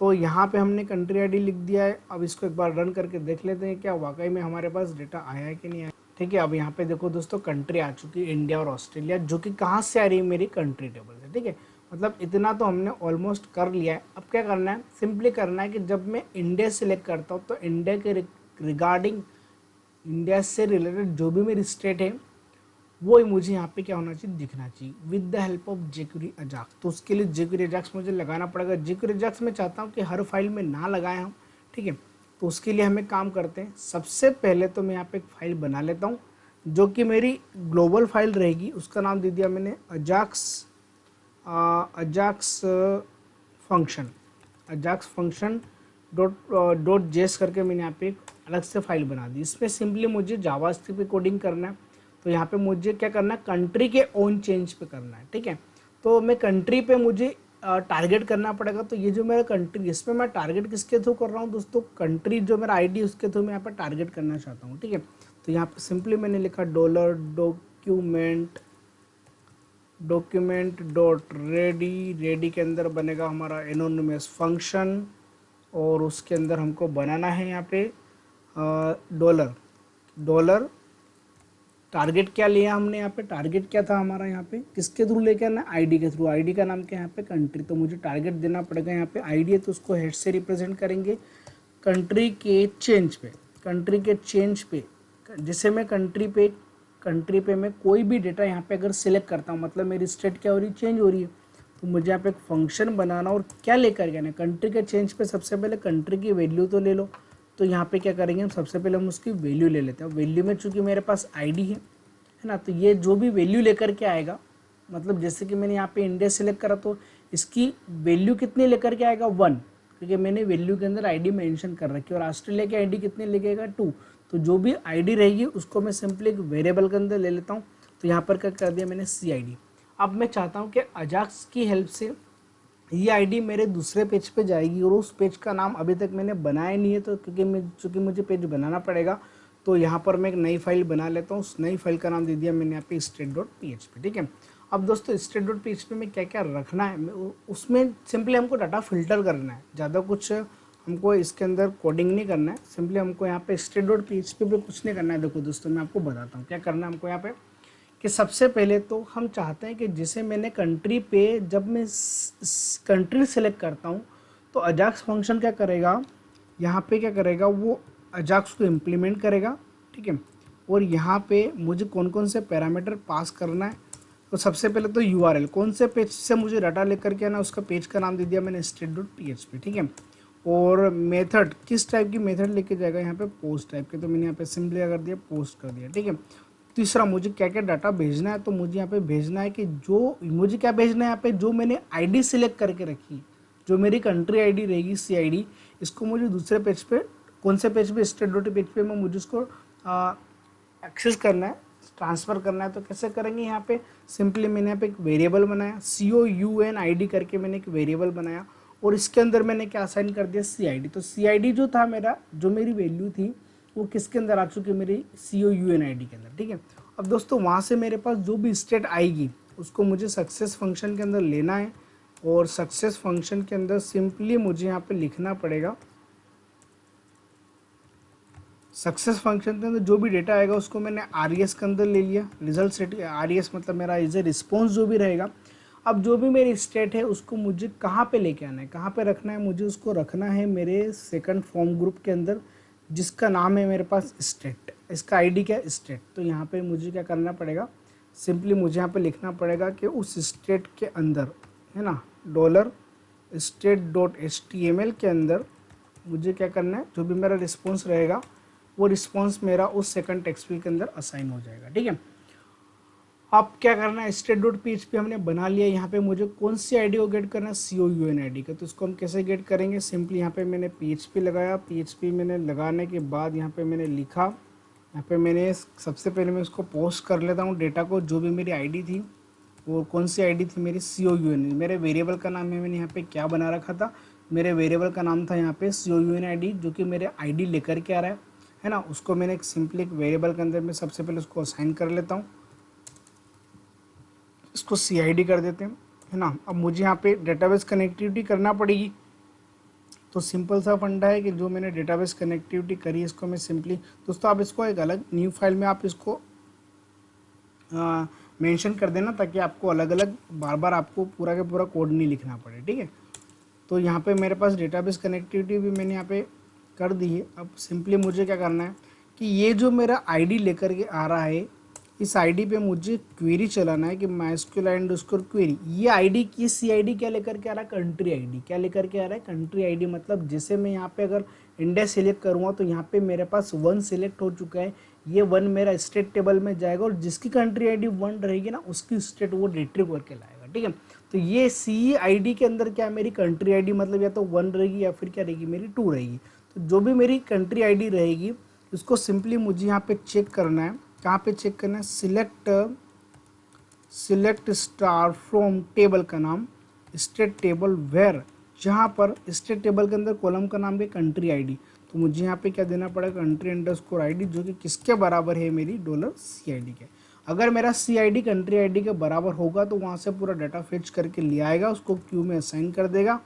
तो यहाँ पे हमने कंट्री ID लिख दिया है। अब इसको एक बार रन करके देख लेते हैं क्या वाकई में हमारे पास डेटा आया है कि नहीं आया, ठीक है। अब यहाँ पे देखो दोस्तों, कंट्री आ चुकी है इंडिया और ऑस्ट्रेलिया, जो कि कहाँ से आ रही है, मेरी कंट्री टेबल से, ठीक है। मतलब इतना तो हमने ऑलमोस्ट कर लिया है। अब क्या करना है, सिंपली करना है कि जब मैं इंडिया सेलेक्ट करता हूँ, तो इंडिया के रिगार्डिंग, इंडिया से रिलेटेड जो भी मेरी स्टेट है, वो ही मुझे यहाँ पे क्या होना चाहिए, दिखना चाहिए, with the help of jQuery Ajax. तो उसके लिए jQuery अजाक्स मुझे लगाना पड़ेगा। jQuery अजाक्स मैं चाहता हूँ कि हर फाइल में ना लगाएं हम, ठीक है। तो उसके लिए हमें काम करते हैं, सबसे पहले तो मैं यहाँ पे एक फाइल बना लेता हूँ, जो कि मेरी ग्लोबल फाइल रहेगी। उसका नाम दे दिया मैंने अजाक्स फंक्शन .js करके मैंने यहाँ पे एक अलग से फाइल बना दी। इसमें सिंपली मुझे जावास्क्रिप्ट पे कोडिंग करना है। तो यहाँ पे मुझे क्या करना है, कंट्री के ओन चेंज पे करना है, ठीक है। तो मैं कंट्री पे मुझे टारगेट करना पड़ेगा। तो ये जो मेरा कंट्री, इसमें मैं टारगेट किसके थ्रू कर रहा हूँ दोस्तों, कंट्री जो मेरा ID उसके थ्रू मैं यहाँ पर टारगेट करना चाहता हूँ, ठीक है। तो यहाँ पे सिंपली मैंने लिखा $document.ready के अंदर बनेगा हमारा एनोनिमस फंक्शन। और उसके अंदर हमको बनाना है यहाँ पे डॉलर टारगेट क्या लिया हमने यहाँ पे, टारगेट क्या था हमारा यहाँ पे, किसके थ्रू लेके आना, ID के थ्रू। ID का नाम क्या है यहाँ पे, कंट्री। तो मुझे टारगेट देना पड़ेगा, यहाँ पे ID है तो उसको हेड से रिप्रेजेंट करेंगे कंट्री के चेंज पे। जैसे मैं कंट्री पे मैं कोई भी डेटा यहाँ पे अगर सिलेक्ट करता हूँ, मतलब मेरी स्टेट क्या हो रही है, चेंज हो रही है। तो मुझे यहाँ पे एक फंक्शन बनाना और क्या लेकर के आना, कंट्री के चेंज पे सबसे पहले कंट्री की वैल्यू तो ले लो। तो यहाँ पे क्या करेंगे हम, सबसे पहले हम उसकी वैल्यू ले लेते हैं। वैल्यू में चूंकि मेरे पास आईडी है ना, तो ये जो भी वैल्यू लेकर के आएगा, मतलब जैसे कि मैंने यहाँ पे इंडिया सेलेक्ट करा तो इसकी वैल्यू कितनी लेकर के आएगा 1, क्योंकि मैंने वैल्यू के अंदर आईडी मेंशन कर रखी है। और ऑस्ट्रेलिया की आईडी कितनी लगेगा 2, तो जो भी आईडी रहेगी उसको मैं सिंपली एक वेरिएबल के अंदर ले लेता हूँ। तो यहाँ पर क्या कर दिया मैंने CID। अब मैं चाहता हूँ कि अजाक्स की हेल्प से ये आईडी मेरे दूसरे पेज पे जाएगी, और उस पेज का नाम अभी तक मैंने बनाया नहीं है, तो चूँकि मुझे पेज बनाना पड़ेगा, तो यहाँ पर मैं एक नई फाइल बना लेता हूँ। उस नई फाइल का नाम दे दिया मैंने यहाँ पे state.php। ठीक है, अब दोस्तों state.php में क्या क्या रखना है, उसमें सिंपली हमको डाटा फिल्टर करना है, ज़्यादा कुछ हमको इसके अंदर कोडिंग नहीं करना है। सिंपली हमको यहाँ पे state.php पे कुछ नहीं करना है। देखो दोस्तों, मैं आपको बताता हूँ क्या करना है हमको यहाँ पे, कि सबसे पहले तो हम चाहते हैं कि जैसे मैंने कंट्री पे, जब मैं कंट्री सेलेक्ट करता हूँ तो अजाक्स फंक्शन क्या करेगा, यहाँ पे क्या करेगा, वो अजाक्स को इम्प्लीमेंट करेगा। ठीक है, और यहाँ पे मुझे कौन कौन से पैरामीटर पास करना है, तो सबसे पहले तो URL, कौन से पेज से मुझे डाटा लेकर के आना, उसका पेज का नाम दे दिया मैंने state.php। ठीक है, और मेथड, किस टाइप की मेथड लेके जाएगा, यहाँ पे पोस्ट टाइप के, तो मैंने यहाँ पे सिंपली कर दिया पोस्ट कर दिया। ठीक है, तीसरा मुझे क्या क्या डाटा भेजना है, तो मुझे यहाँ पे भेजना है कि जो मुझे क्या भेजना है, यहाँ पे जो मैंने आईडी सिलेक्ट करके रखी है, जो मेरी कंट्री आईडी रहेगी CID, इसको मुझे दूसरे पेज पे, कौन से पेज पे, state.php पे में मुझे उसको एक्सेस करना है, ट्रांसफ़र करना है। तो कैसे करेंगे, यहाँ पे सिंपली मैंने यहाँ पे एक वेरिएबल बनाया, COUNID करके मैंने एक वेरिएबल बनाया, और इसके अंदर मैंने क्या असाइन कर दिया CID। तो CID जो था मेरा, जो मेरी वैल्यू थी, वो किसके अंदर आ चुकी है, मेरी COUNID के अंदर। ठीक है, अब दोस्तों वहाँ से मेरे पास जो भी स्टेट आएगी उसको मुझे सक्सेस फंक्शन के अंदर लेना है, और सक्सेस फंक्शन के अंदर सिंपली मुझे यहाँ पे लिखना पड़ेगा, सक्सेस फंक्शन के अंदर जो भी डेटा आएगा उसको मैंने RES के अंदर ले लिया, रिजल्ट सेट। RES मतलब मेरा इज ए रिस्पॉन्स जो भी रहेगा। अब जो भी मेरी स्टेट है उसको मुझे कहाँ पे लेके आना है, कहाँ पे रखना है, मुझे उसको रखना है मेरे सेकंड फॉर्म ग्रुप के अंदर, जिसका नाम है मेरे पास स्टेट। इसका आईडी क्या है, स्टेट। तो यहाँ पे मुझे क्या करना पड़ेगा, सिंपली मुझे यहाँ पे लिखना पड़ेगा कि उस स्टेट के अंदर, है ना, $state.html के अंदर मुझे क्या करना है, जो भी मेरा रिस्पॉन्स रहेगा वो रिस्पॉन्स मेरा उस सेकंड टेक्स्ट फील्ड के अंदर असाइन हो जाएगा। ठीक है, अब क्या करना है, state.php हमने बना लिया। यहाँ पे मुझे कौन सी आईडी को गेट करना है, COUNID का। तो इसको हम कैसे गेट करेंगे, सिंपली यहाँ पे मैंने PHP लगाया, PHP मैंने लगाने के बाद यहाँ पे मैंने लिखा, यहाँ पे मैंने सबसे पहले मैं इसको पोस्ट कर लेता हूँ डेटा को, जो भी मेरी आईडी थी, वो कौन सी आईडी थी मेरी, COUNID। मेरे वेरिएबल का नाम है, मैंने यहाँ पे क्या बना रखा था, मेरे वेरिएबल का नाम था यहाँ पे COUNID, जो कि मेरे आईडी लेकर के आ रहा है ना। उसको मैंने सिंपली एक वेरिएबल के अंदर मैं सबसे पहले उसको असाइन कर लेता हूँ, इसको CID कर देते हैं, है ना। अब मुझे यहाँ पे डेटाबेस कनेक्टिविटी करना पड़ेगी। तो सिंपल सा फंडा है कि जो मैंने डेटाबेस कनेक्टिविटी करी है, इसको मैं सिंपली, दोस्तों आप इसको एक अलग न्यू फाइल में आप इसको मेंशन कर देना, ताकि आपको अलग अलग बार बार आपको पूरा का पूरा कोड नहीं लिखना पड़े। ठीक है, तो यहाँ पे मेरे पास डेटाबेस कनेक्टिविटी भी मैंने यहाँ पे कर दी है। अब सिंपली मुझे क्या करना है कि ये जो मेरा आईडी लेकर के आ रहा है, इस आईडी पे मुझे क्वेरी चलाना है कि MySQL क्वेरी। ये आईडी की CID क्या लेकर के आ रहा है, कंट्री आईडी। क्या लेकर के आ रहा है, कंट्री आईडी। मतलब जैसे मैं यहाँ पे अगर इंडिया सेलेक्ट करूँगा तो यहाँ पे मेरे पास 1 सेलेक्ट हो चुका है, ये 1 मेरा स्टेट टेबल में जाएगा, और जिसकी कंट्री आईडी 1 रहेगी ना, उसकी स्टेट वो रिट्रीव करके लाएगा। ठीक है, तो ये CID के अंदर क्या है, मेरी कंट्री आईडी, मतलब या तो 1 रहेगी या फिर क्या रहेगी, मेरी 2 रहेगी। तो जो भी मेरी कंट्री आईडी रहेगी उसको सिंपली मुझे यहाँ पे चेक करना है। कहाँ पे चेक करना है, सिलेक्ट स्टार फ्रॉम टेबल का नाम, स्टेट टेबल वेयर, जहाँ पर स्टेट टेबल के अंदर कॉलम का नाम है कंट्री आईडी। तो मुझे यहाँ पे क्या देना पड़ेगा, country_id, जो कि किसके बराबर है, मेरी $CID के। अगर मेरा CID कंट्री आईडी के बराबर होगा तो वहाँ से पूरा डाटा फेच करके ले आएगा, उसको क्यू में असाइन कर देगा,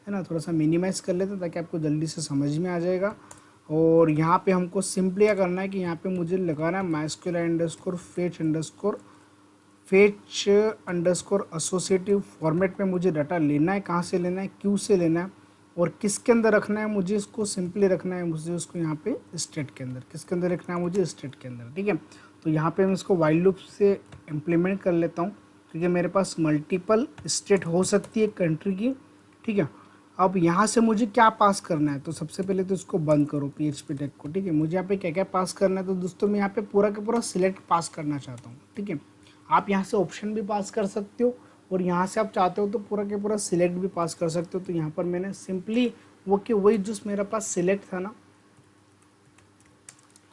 है ना। थोड़ा सा मिनिमाइज़ कर लेते हैं ताकि आपको जल्दी से समझ में आ जाएगा। और यहाँ पे हमको सिंपली क्या करना है कि यहाँ पे मुझे लगाना है MySQL_fetch_associative फॉर्मेट में मुझे डाटा लेना है। कहाँ से लेना है, क्यू से लेना है। और किसके अंदर रखना है, मुझे इसको सिंपली रखना है, मुझे उसको यहाँ पे स्टेट के अंदर, किसके अंदर रखना है, मुझे स्टेट के अंदर। ठीक है, तो यहाँ पे मैं इसको वाइल लूप से इम्प्लीमेंट कर लेता हूँ, क्योंकि मेरे पास मल्टीपल स्टेट हो सकती है कंट्री की। ठीक है, अब यहाँ से मुझे क्या पास करना है, तो सबसे पहले तो इसको बंद करो PHP टैग को, ठीक है। मुझे यहाँ पे क्या क्या पास करना है, तो दोस्तों मैं यहाँ पे पूरा का पूरा सिलेक्ट पास करना चाहता हूँ, ठीक है। आप यहाँ से ऑप्शन भी पास कर सकते हो और यहाँ से आप चाहते हो तो पूरा के पूरा सिलेक्ट भी पास कर सकते हो। तो यहाँ पर मैंने सिंपली वो कि वही जो मेरे पास सिलेक्ट था ना,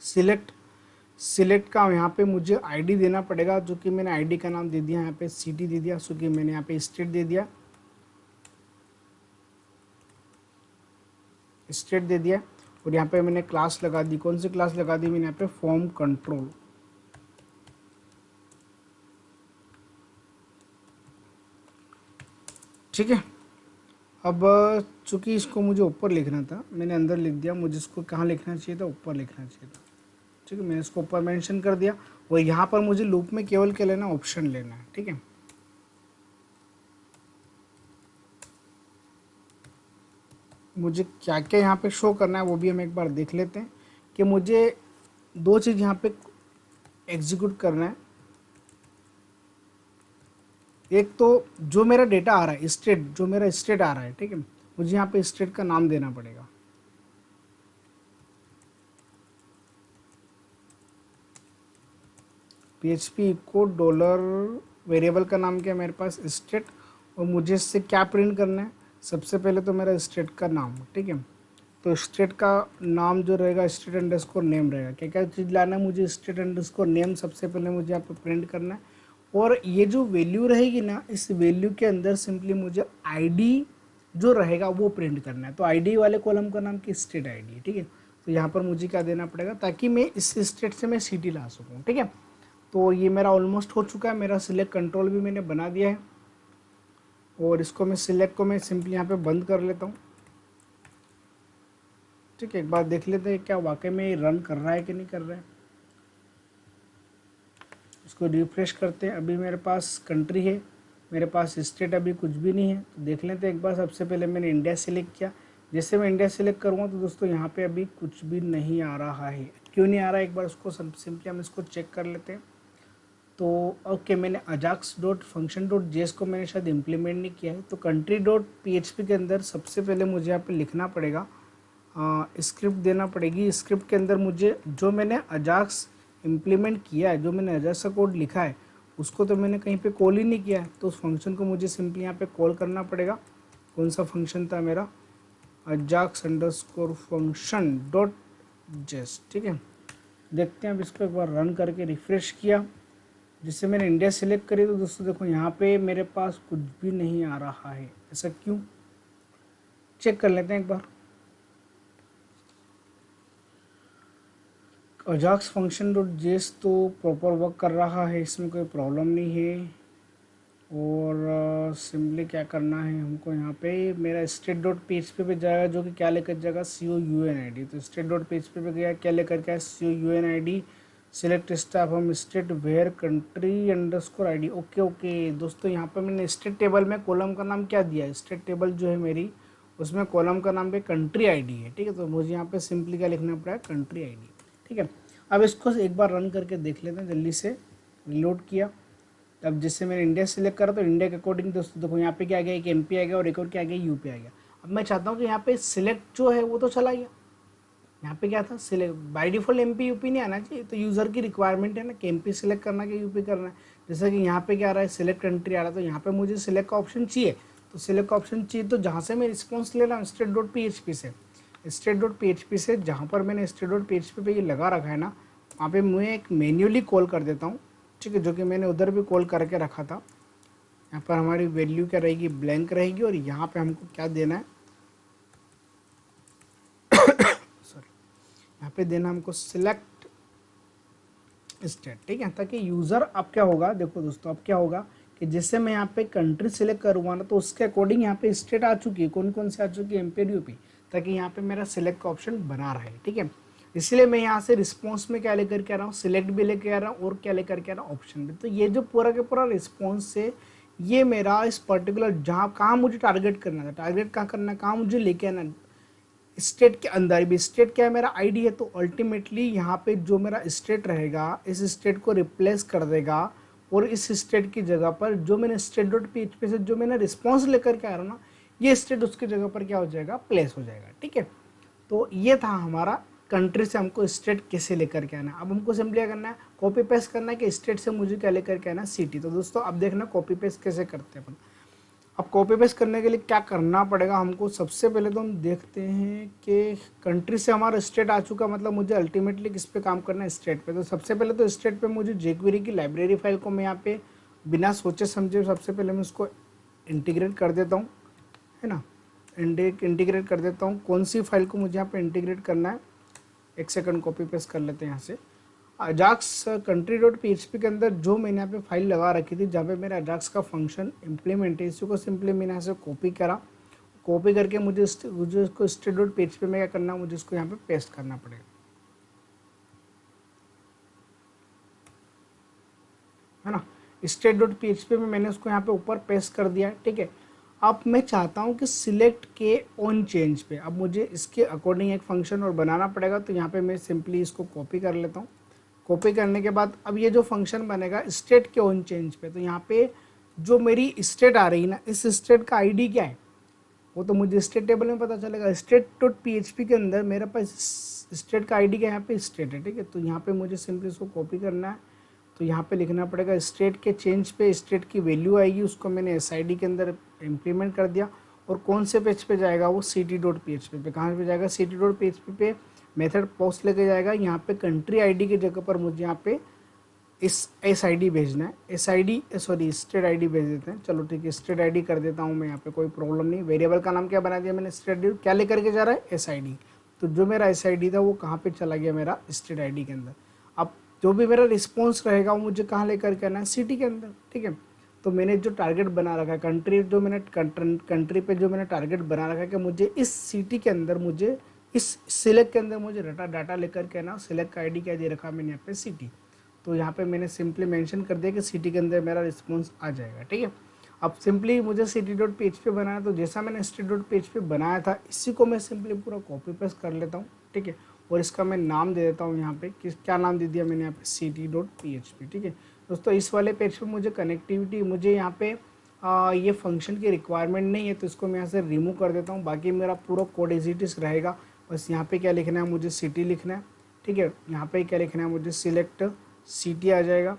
सिलेक्ट का यहाँ पे मुझे आईडी देना पड़ेगा, जो कि मैंने आईडी का नाम दे दिया यहाँ पे सिटी दे दिया, सो कि मैंने यहाँ पे स्टेट दे दिया, स्टेट दे दिया। और यहाँ पे मैंने क्लास लगा दी, कौन सी क्लास लगा दी मैंने यहाँ पे, फॉर्म कंट्रोल, ठीक है। अब चूंकि इसको मुझे ऊपर लिखना था, मैंने अंदर लिख दिया, मुझे इसको कहाँ लिखना चाहिए था, ऊपर लिखना चाहिए था, ठीक है। मैंने इसको ऊपर मेंशन कर दिया। और यहाँ पर मुझे लूप में केवल क्या लेना, ऑप्शन लेना है, ठीक है। मुझे क्या क्या यहाँ पे शो करना है वो भी हम एक बार देख लेते हैं, कि मुझे दो चीज़ यहाँ पे एग्जीक्यूट करना है। एक तो जो मेरा डेटा आ रहा है स्टेट, जो मेरा स्टेट आ रहा है, ठीक है, मुझे यहाँ पे स्टेट का नाम देना पड़ेगा। PHP इको डॉलर, वेरिएबल का नाम क्या है मेरे पास, स्टेट। और मुझे इससे क्या प्रिंट करना है, सबसे पहले तो मेरा स्टेट का नाम, ठीक है। तो स्टेट का नाम जो रहेगा स्टेट अंडरस्कोर नेम रहेगा। क्या क्या चीज़ लाना है मुझे, स्टेट अंडरस्कोर नेम सबसे पहले मुझे यहाँ पे प्रिंट करना है। और ये जो वैल्यू रहेगी ना, इस वैल्यू के अंदर सिंपली मुझे आईडी जो रहेगा वो प्रिंट करना है। तो आईडी वाले कॉलम का नाम की स्टेट आईडी है, ठीक है। तो यहाँ पर मुझे क्या देना पड़ेगा, ताकि मैं इस स्टेट से मैं सिटी ला सकूँ, ठीक है। तो ये मेरा ऑलमोस्ट हो चुका है, मेरा सिलेक्ट कंट्रोल भी मैंने बना दिया है। और इसको मैं सिलेक्ट को मैं सिंपली यहाँ पे बंद कर लेता हूँ, ठीक है। एक बार देख लेते हैं क्या वाकई में रन कर रहा है कि नहीं कर रहा है। इसको रिफ्रेश करते हैं। अभी मेरे पास कंट्री है, मेरे पास स्टेट अभी कुछ भी नहीं है। तो देख लेते हैं एक बार। सबसे पहले मैंने इंडिया सेलेक्ट किया, जैसे मैं इंडिया सेलेक्ट करूँगा तो दोस्तों यहाँ पे अभी कुछ भी नहीं आ रहा है। क्यों नहीं आ रहा है, एक बार उसको सिंपली हम इसको चेक कर लेते हैं। तो ओके, मैंने Ajax dot function dot JS को मैंने शायद इम्प्लीमेंट नहीं किया है। तो कंट्री डॉट PHP के अंदर सबसे पहले मुझे यहाँ पे लिखना पड़ेगा, स्क्रिप्ट देना पड़ेगी। स्क्रिप्ट के अंदर मुझे जो मैंने अजाक्स इम्प्लीमेंट किया है, जो मैंने अजाक्स का कोड लिखा है, उसको तो मैंने कहीं पे कॉल ही नहीं किया है। तो उस फंक्शन को मुझे सिंपली यहाँ पे कॉल करना पड़ेगा। कौन सा फंक्शन था मेरा, Ajax underscore function dot JS, ठीक है। देखते हैं अब इसको एक बार रन करके रिफ्रेश किया, जिससे मैंने इंडिया सेलेक्ट करी। तो दोस्तों देखो यहाँ पे मेरे पास कुछ भी नहीं आ रहा है, ऐसा क्यों, चेक कर लेते हैं एक बार। अजाक्स फंक्शन डॉट जेएस तो प्रॉपर वर्क कर रहा है, इसमें कोई प्रॉब्लम नहीं है। और सिंपली क्या करना है हमको, यहाँ पे मेरा स्टेट डॉट PHP पे जाएगा, जो कि क्या लेकर जाएगा, COUNID। तो स्टेट डॉट PHP पे गया, क्या लेकर के आया, COUNID। सिलेक्ट स्टाफ, हम state where country underscore ID। Okay okay दोस्तों, यहाँ पर मैंने स्टेट टेबल में कॉलम का नाम क्या दिया है, स्टेट टेबल जो है मेरी, उसमें कॉलम का नाम पे कंट्री ID है, ठीक है। तो मुझे यहाँ पे सिंपली क्या लिखना पड़ेगा, कंट्री ID, ठीक है। अब इसको एक बार रन करके देख लेते हैं, जल्दी से रिलोड किया। अब जैसे मैंने इंडिया सेलेक्ट करा तो इंडिया के अकॉर्डिंग दोस्तों देखो यहाँ पे क्या आ गया, एक MP आ गया और एक और क्या आ गया, UP आ गया। अब मैं चाहता हूँ कि यहाँ पे सिलेक्ट जो है वो तो चला गया, यहाँ पे क्या था, select by default MP UP नहीं आना चाहिए। तो यूज़र की रिक्वायरमेंट है ना कि MP सिलेक्ट करना कि UP करना है। जैसे कि यहाँ पे क्या आ रहा है, सिलेक्ट कंट्री आ रहा है, तो यहाँ पे मुझे सिलेक्ट का ऑप्शन चाहिए। तो सिलेक्ट का ऑप्शन चाहिए, तो जहाँ से मैं रिस्पॉन्स ले रहा हूँ स्टेट डॉट PHP से, स्टेट डॉट PHP से जहाँ पर मैंने स्टेट डॉट PHP पे ये लगा रखा है ना, वहाँ पे मैं एक मैन्युअली कॉल कर देता हूँ, ठीक है, जो कि मैंने उधर भी कॉल करके रखा था। यहाँ पर हमारी वैल्यू क्या रहेगी, ब्लैंक रहेगी। और यहाँ पे हमको क्या देना है, सॉरी, यहाँ पे देना हमको सिलेक्ट स्टेट, ठीक है। ताकि यूज़र अब क्या होगा, देखो दोस्तों अब क्या होगा कि जैसे मैं यहाँ पे कंट्री सिलेक्ट करूँगा ना, तो उसके अकॉर्डिंग यहाँ पे स्टेट आ चुकी है, कौन कौन से आ चुकी है, MP और UP, ताकि यहाँ पे मेरा सिलेक्ट का ऑप्शन बना रहा है, ठीक है। इसलिए मैं यहाँ से रिस्पॉन्स में क्या लेकर के आ रहा हूँ, सिलेक्ट भी लेकर आ रहा हूँ और क्या लेकर के आ रहा हूँ, ऑप्शन भी। तो ये जो पूरा के पूरा रिस्पॉन्स से ये मेरा इस पर्टिकुलर जहाँ कहाँ मुझे टारगेट करना था, टारगेट कहाँ करना है, कहाँ मुझे लेके आना, स्टेट के अंदर भी। स्टेट क्या है, मेरा ID है। तो अल्टीमेटली यहाँ पे जो मेरा स्टेट रहेगा, इस स्टेट को रिप्लेस कर देगा। और इस स्टेट की जगह पर जो मैंने स्टेट डॉट PHP से जो मैंने रिस्पॉन्स लेकर के आ रहा ना, ये स्टेट उसकी जगह पर क्या हो जाएगा, प्लेस हो जाएगा। ठीक है, तो ये था हमारा कंट्री से हमको स्टेट कैसे लेकर के आना है। अब हमको सिंपली क्या करना है, कॉपी पेस्ट करना है कि स्टेट से मुझे क्या लेकर के आना है, सिटी। तो दोस्तों अब देखना कॉपी पेस्ट कैसे करते हैं अपन। अब कॉपी पेस्ट करने के लिए क्या करना पड़ेगा हमको, सबसे पहले तो हम देखते हैं कि कंट्री से हमारा स्टेट आ चुका, मतलब मुझे अल्टीमेटली किस पे काम करना है, स्टेट पे। तो सबसे पहले तो स्टेट पे मुझे जेक्वेरी की लाइब्रेरी फाइल को मैं यहाँ पे बिना सोचे समझे सबसे पहले मैं उसको इंटीग्रेट कर देता हूँ, है ना। इंटीग्रेट कर देता हूँ। कौन सी फाइल को मुझे यहाँ पे इंटीग्रेट करना है, एक सेकंड कॉपी पेस्ट कर लेते हैं यहाँ से। अजाक्स कंट्री डॉट PHP के अंदर जो मैंने यहाँ पे फाइल लगा रखी थी जहाँ पे मेरा अजाक्स का फंक्शन इम्प्लीमेंट है, इसी को सिंपली मैंने यहाँ से कॉपी करा। कॉपी करके मुझे इसको स्टेट डॉट PHP में क्या करना है, मुझे इसको यहाँ पे पेस्ट करना पड़ेगा, है ना। स्टेट डॉट PHP में मैंने उसको यहाँ पे ऊपर पेस्ट कर दिया है। ठीक है, अब मैं चाहता हूँ कि सिलेक्ट के ऑन चेंज पे अब मुझे इसके अकॉर्डिंग एक फंक्शन और बनाना पड़ेगा। तो यहाँ पे मैं सिंपली इसको कॉपी कर लेता हूँ। कॉपी करने के बाद अब ये जो फंक्शन बनेगा स्टेट के ऑन चेंज पे, तो यहाँ पे जो मेरी स्टेट आ रही है ना, इस स्टेट का आईडी क्या है वो तो मुझे स्टेट टेबल में पता चलेगा। स्टेट डॉट PHP के अंदर मेरे पास स्टेट का आईडी क्या है, यहाँ पे स्टेट है। ठीक है, तो यहाँ पे मुझे सिंपली इसको कॉपी करना है। तो यहाँ पे लिखना पड़ेगा स्टेट के चेंज पे स्टेट की वैल्यू आएगी, उसको मैंने SID के अंदर इम्प्लीमेंट कर दिया। और कौन से पेज पे जाएगा वो, ct डॉट PHP पे। कहाँ पे जाएगा, ct डॉट PHP पे मेथड पोस्ट लेके जाएगा। यहाँ पे कंट्री आईडी की जगह पर मुझे यहाँ पे इस SID भेजना है, स्टेट आईडी भेज देते हैं। चलो ठीक है, स्टेट आईडी कर देता हूँ मैं यहाँ पे, कोई प्रॉब्लम नहीं। वेरिएबल का नाम क्या बना दिया मैंने, स्टेट आईडी। क्या लेकर के जा रहा है, SID। तो जो मेरा SID था वो कहाँ पे चला गया, मेरा स्टेट आईडी के अंदर। अब जो भी मेरा रिस्पॉन्स रहेगा वो मुझे कहाँ लेकर के आना है, सिटी के अंदर। ठीक है, तो मैंने जो टारगेट बना रखा है कंट्री, जो मैंने कंट्री पे जो मैंने टारगेट बना रखा है कि मुझे इस सिटी के अंदर, मुझे इस सिलेक्ट के अंदर मुझे डाटा लेकर के आना। सिलेक्ट का आईडी क्या दे रखा मैंने यहाँ पे, सिटी। तो यहाँ पे मैंने सिंपली मेंशन कर दिया कि सिटी के अंदर मेरा रिस्पॉन्स आ जाएगा। ठीक है, अब सिंपली मुझे सिटी डॉट PHP बनाया, तो जैसा मैंने स्टेट डॉट PHP बनाया था इसी को मैं सिंपली पूरा कॉपी पेस्ट कर लेता हूँ। ठीक है, और इसका मैं नाम दे देता हूँ यहाँ पे, क्या नाम दे दिया मैंने यहाँ पे, सिटी डॉट PHP। ठीक है दोस्तों, इस वाले पेज पे मुझे कनेक्टिविटी, मुझे यहाँ पे ये फंक्शन की रिक्वायरमेंट नहीं है, तो इसको मैं यहाँ से रिमूव कर देता हूँ। बाकी मेरा पूरा कोड एज इट इज रहेगा। बस यहाँ पे क्या लिखना है, मुझे सिटी लिखना है। ठीक है, यहाँ पे क्या लिखना है, मुझे सिलेक्ट सिटी आ जाएगा।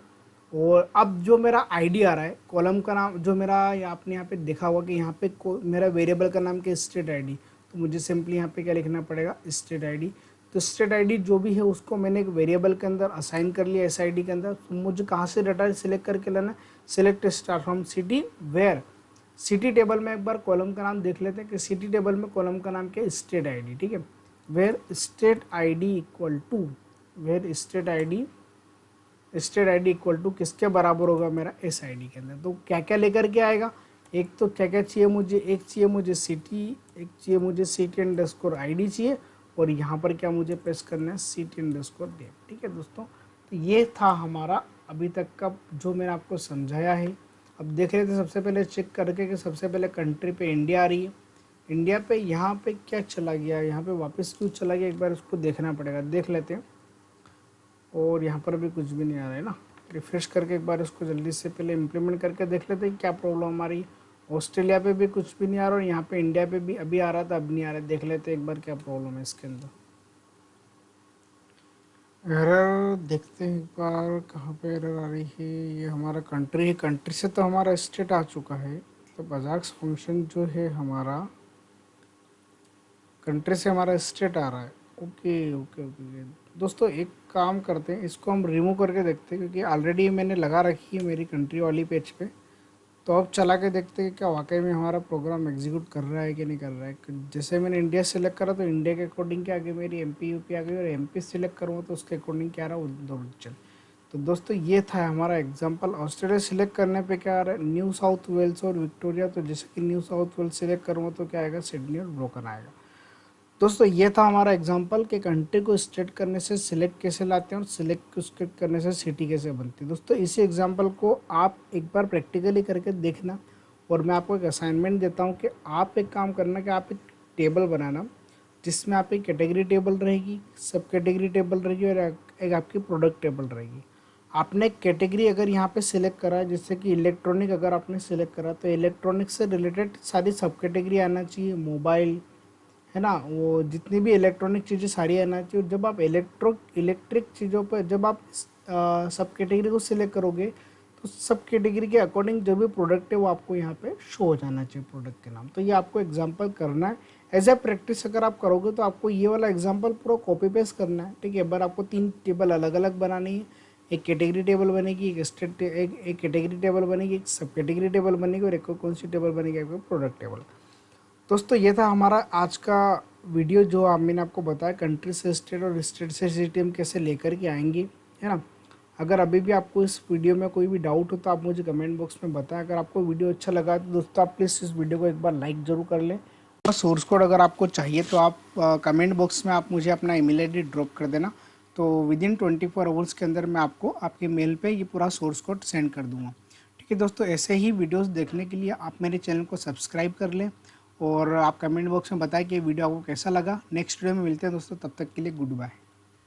और अब जो मेरा आईडी आ रहा है, कॉलम का नाम जो मेरा आपने यहाँ पे देखा होगा कि यहाँ पे मेरा वेरिएबल का नाम क्या, स्टेट आईडी। तो मुझे सिंपली यहाँ पे क्या लिखना पड़ेगा, स्टेट आईडी। तो स्टेट आईडी जो भी है उसको मैंने एक वेरिएबल के अंदर असाइन कर लिया, SID के अंदर। तो मुझे कहाँ से डाटा सिलेक्ट करके लाना है, select star from city where city table में। एक बार कॉलम का नाम देख लेते हैं कि सिटी टेबल में कॉलम का नाम क्या है, स्टेट आईडी। ठीक है, where state ID equal to, where state ID equal to किसके बराबर होगा, मेरा SID के अंदर। तो क्या क्या लेकर के आएगा, एक तो क्या क्या चाहिए मुझे, एक चाहिए मुझे सिटी, एक चाहिए मुझे सिटी अंडरस्कोर आईडी चाहिए, और यहाँ पर क्या मुझे पेस्ट करना है, सिटी अंडरस्कोर डेट। ठीक है दोस्तों, तो ये था हमारा अभी तक का जो मैंने आपको समझाया है। अब देख रहे थे सबसे पहले चेक करके कि सबसे पहले कंट्री पे इंडिया आ रही है, इंडिया पे यहाँ पे क्या चला गया, यहाँ पे वापस क्यों चला गया, एक बार उसको देखना पड़ेगा, देख लेते हैं। और यहाँ पर भी कुछ भी नहीं आ रहा है ना, रिफ्रेश करके एक बार इसको जल्दी से पहले इम्प्लीमेंट करके देख लेते हैं क्या प्रॉब्लम आ रही है। ऑस्ट्रेलिया पे भी कुछ भी नहीं आ रहा, और यहाँ पे इंडिया पे भी अभी आ रहा था, अब नहीं आ रहा है। देख लेते हैं एक बार क्या प्रॉब्लम है इसके अंदर। एरर देखते हैं एक बार, कहाँ पे एरर आ रही है। ये हमारा कंट्री है, कंट्री से तो हमारा स्टेट आ चुका है। तो अजाक्स फंक्शन जो है हमारा कंट्री से हमारा स्टेट आ रहा है। ओके ओके ओके दोस्तों, एक काम करते हैं, इसको हम रिमूव करके देखते हैं, क्योंकि ऑलरेडी मैंने लगा रखी है मेरी कंट्री वाली पेज पे। तो अब चला के देखते हैं क्या वाकई में हमारा प्रोग्राम एग्जीक्यूट कर रहा है कि नहीं कर रहा है। जैसे मैंने इंडिया सेलेक्ट करा तो इंडिया के अकॉर्डिंग क्या आ गई, मेरी MP UP आ गई, और MP सेलेक्ट करूँगा तो उसके अकॉर्डिंग क्या आ रहा है, अरुणाचल। तो दोस्तों ये था हमारा एग्जांपल। ऑस्ट्रेलिया सिलेक्ट करने पे क्या आ रहा है, न्यू साउथ वेल्स और विक्टोरिया। तो जैसे कि न्यू साउथ वेल्स सिलेक्ट करूँगा तो क्या आएगा, सिडनी और ब्रोकन आएगा। दोस्तों ये था हमारा एग्जांपल कि कंट्री को स्टेट करने से सिलेक्ट कैसे लाते हैं, और सिलेक्ट करने से सिटी कैसे बनती है। दोस्तों इसी एग्जांपल को आप एक बार प्रैक्टिकली करके देखना, और मैं आपको एक असाइनमेंट देता हूं कि आप एक काम करना कि आप एक टेबल बनाना जिसमें आपकी कैटेगरी टेबल रहेगी, सब कैटेगरी टेबल रहेगी, और एक आपकी प्रोडक्ट टेबल रहेगी। आपने कैटेगरी अगर यहाँ पे सिलेक्ट करा, जैसे कि इलेक्ट्रॉनिक अगर आपने सिलेक्ट करा तो इलेक्ट्रॉनिक से रिलेटेड सारी सब कैटेगरी आना चाहिए, मोबाइल है ना, वो जितनी भी इलेक्ट्रॉनिक चीज़ें सारी आना चाहिए। और जब आप इलेक्ट्रिक चीज़ों पर जब आप सब कैटेगरी को सिलेक्ट करोगे तो सब कैटेगरी के अकॉर्डिंग जो भी प्रोडक्ट है वो आपको यहाँ पे शो हो जाना चाहिए प्रोडक्ट के नाम। तो ये आपको एग्जांपल करना है, एज ए प्रैक्टिस अगर आप करोगे तो आपको ये वाला एग्जांपल पूरा कॉपी पेस्ट करना है, ठीक है। एक बार आपको 3 टेबल अलग अलग बनानी है, एक कैटेगरी टेबल बनेगी, एक कैटेगरी टेबल बनेगी, एक सब कैटेगरी टेबल बनेगी और एक कौन सी टेबल बनेगी, आपको प्रोडक्ट टेबल। दोस्तों ये था हमारा आज का वीडियो जो मैंने आपको बताया कंट्री से स्टेट और स्टेट से सिटी हम कैसे लेकर के आएंगे, है ना। अगर अभी भी आपको इस वीडियो में कोई भी डाउट हो तो आप मुझे कमेंट बॉक्स में बताएं। अगर आपको वीडियो अच्छा लगा तो दोस्तों आप प्लीज़ इस वीडियो को एक बार लाइक ज़रूर कर लें। और सोर्स कोड अगर आपको चाहिए तो आप कमेंट बॉक्स में आप मुझे अपना ईमेल आईडी ड्रॉप कर देना, तो विदिन 24 आवर्स के अंदर मैं आपको आपके मेल पे ये पूरा सोर्स कोड सेंड कर दूँगा। ठीक है दोस्तों, ऐसे ही वीडियोस देखने के लिए आप मेरे चैनल को सब्सक्राइब कर लें और आप कमेंट बॉक्स में बताएं कि वीडियो आपको कैसा लगा। नेक्स्ट वीडियो में मिलते हैं दोस्तों, तब तक के लिए गुड बाय।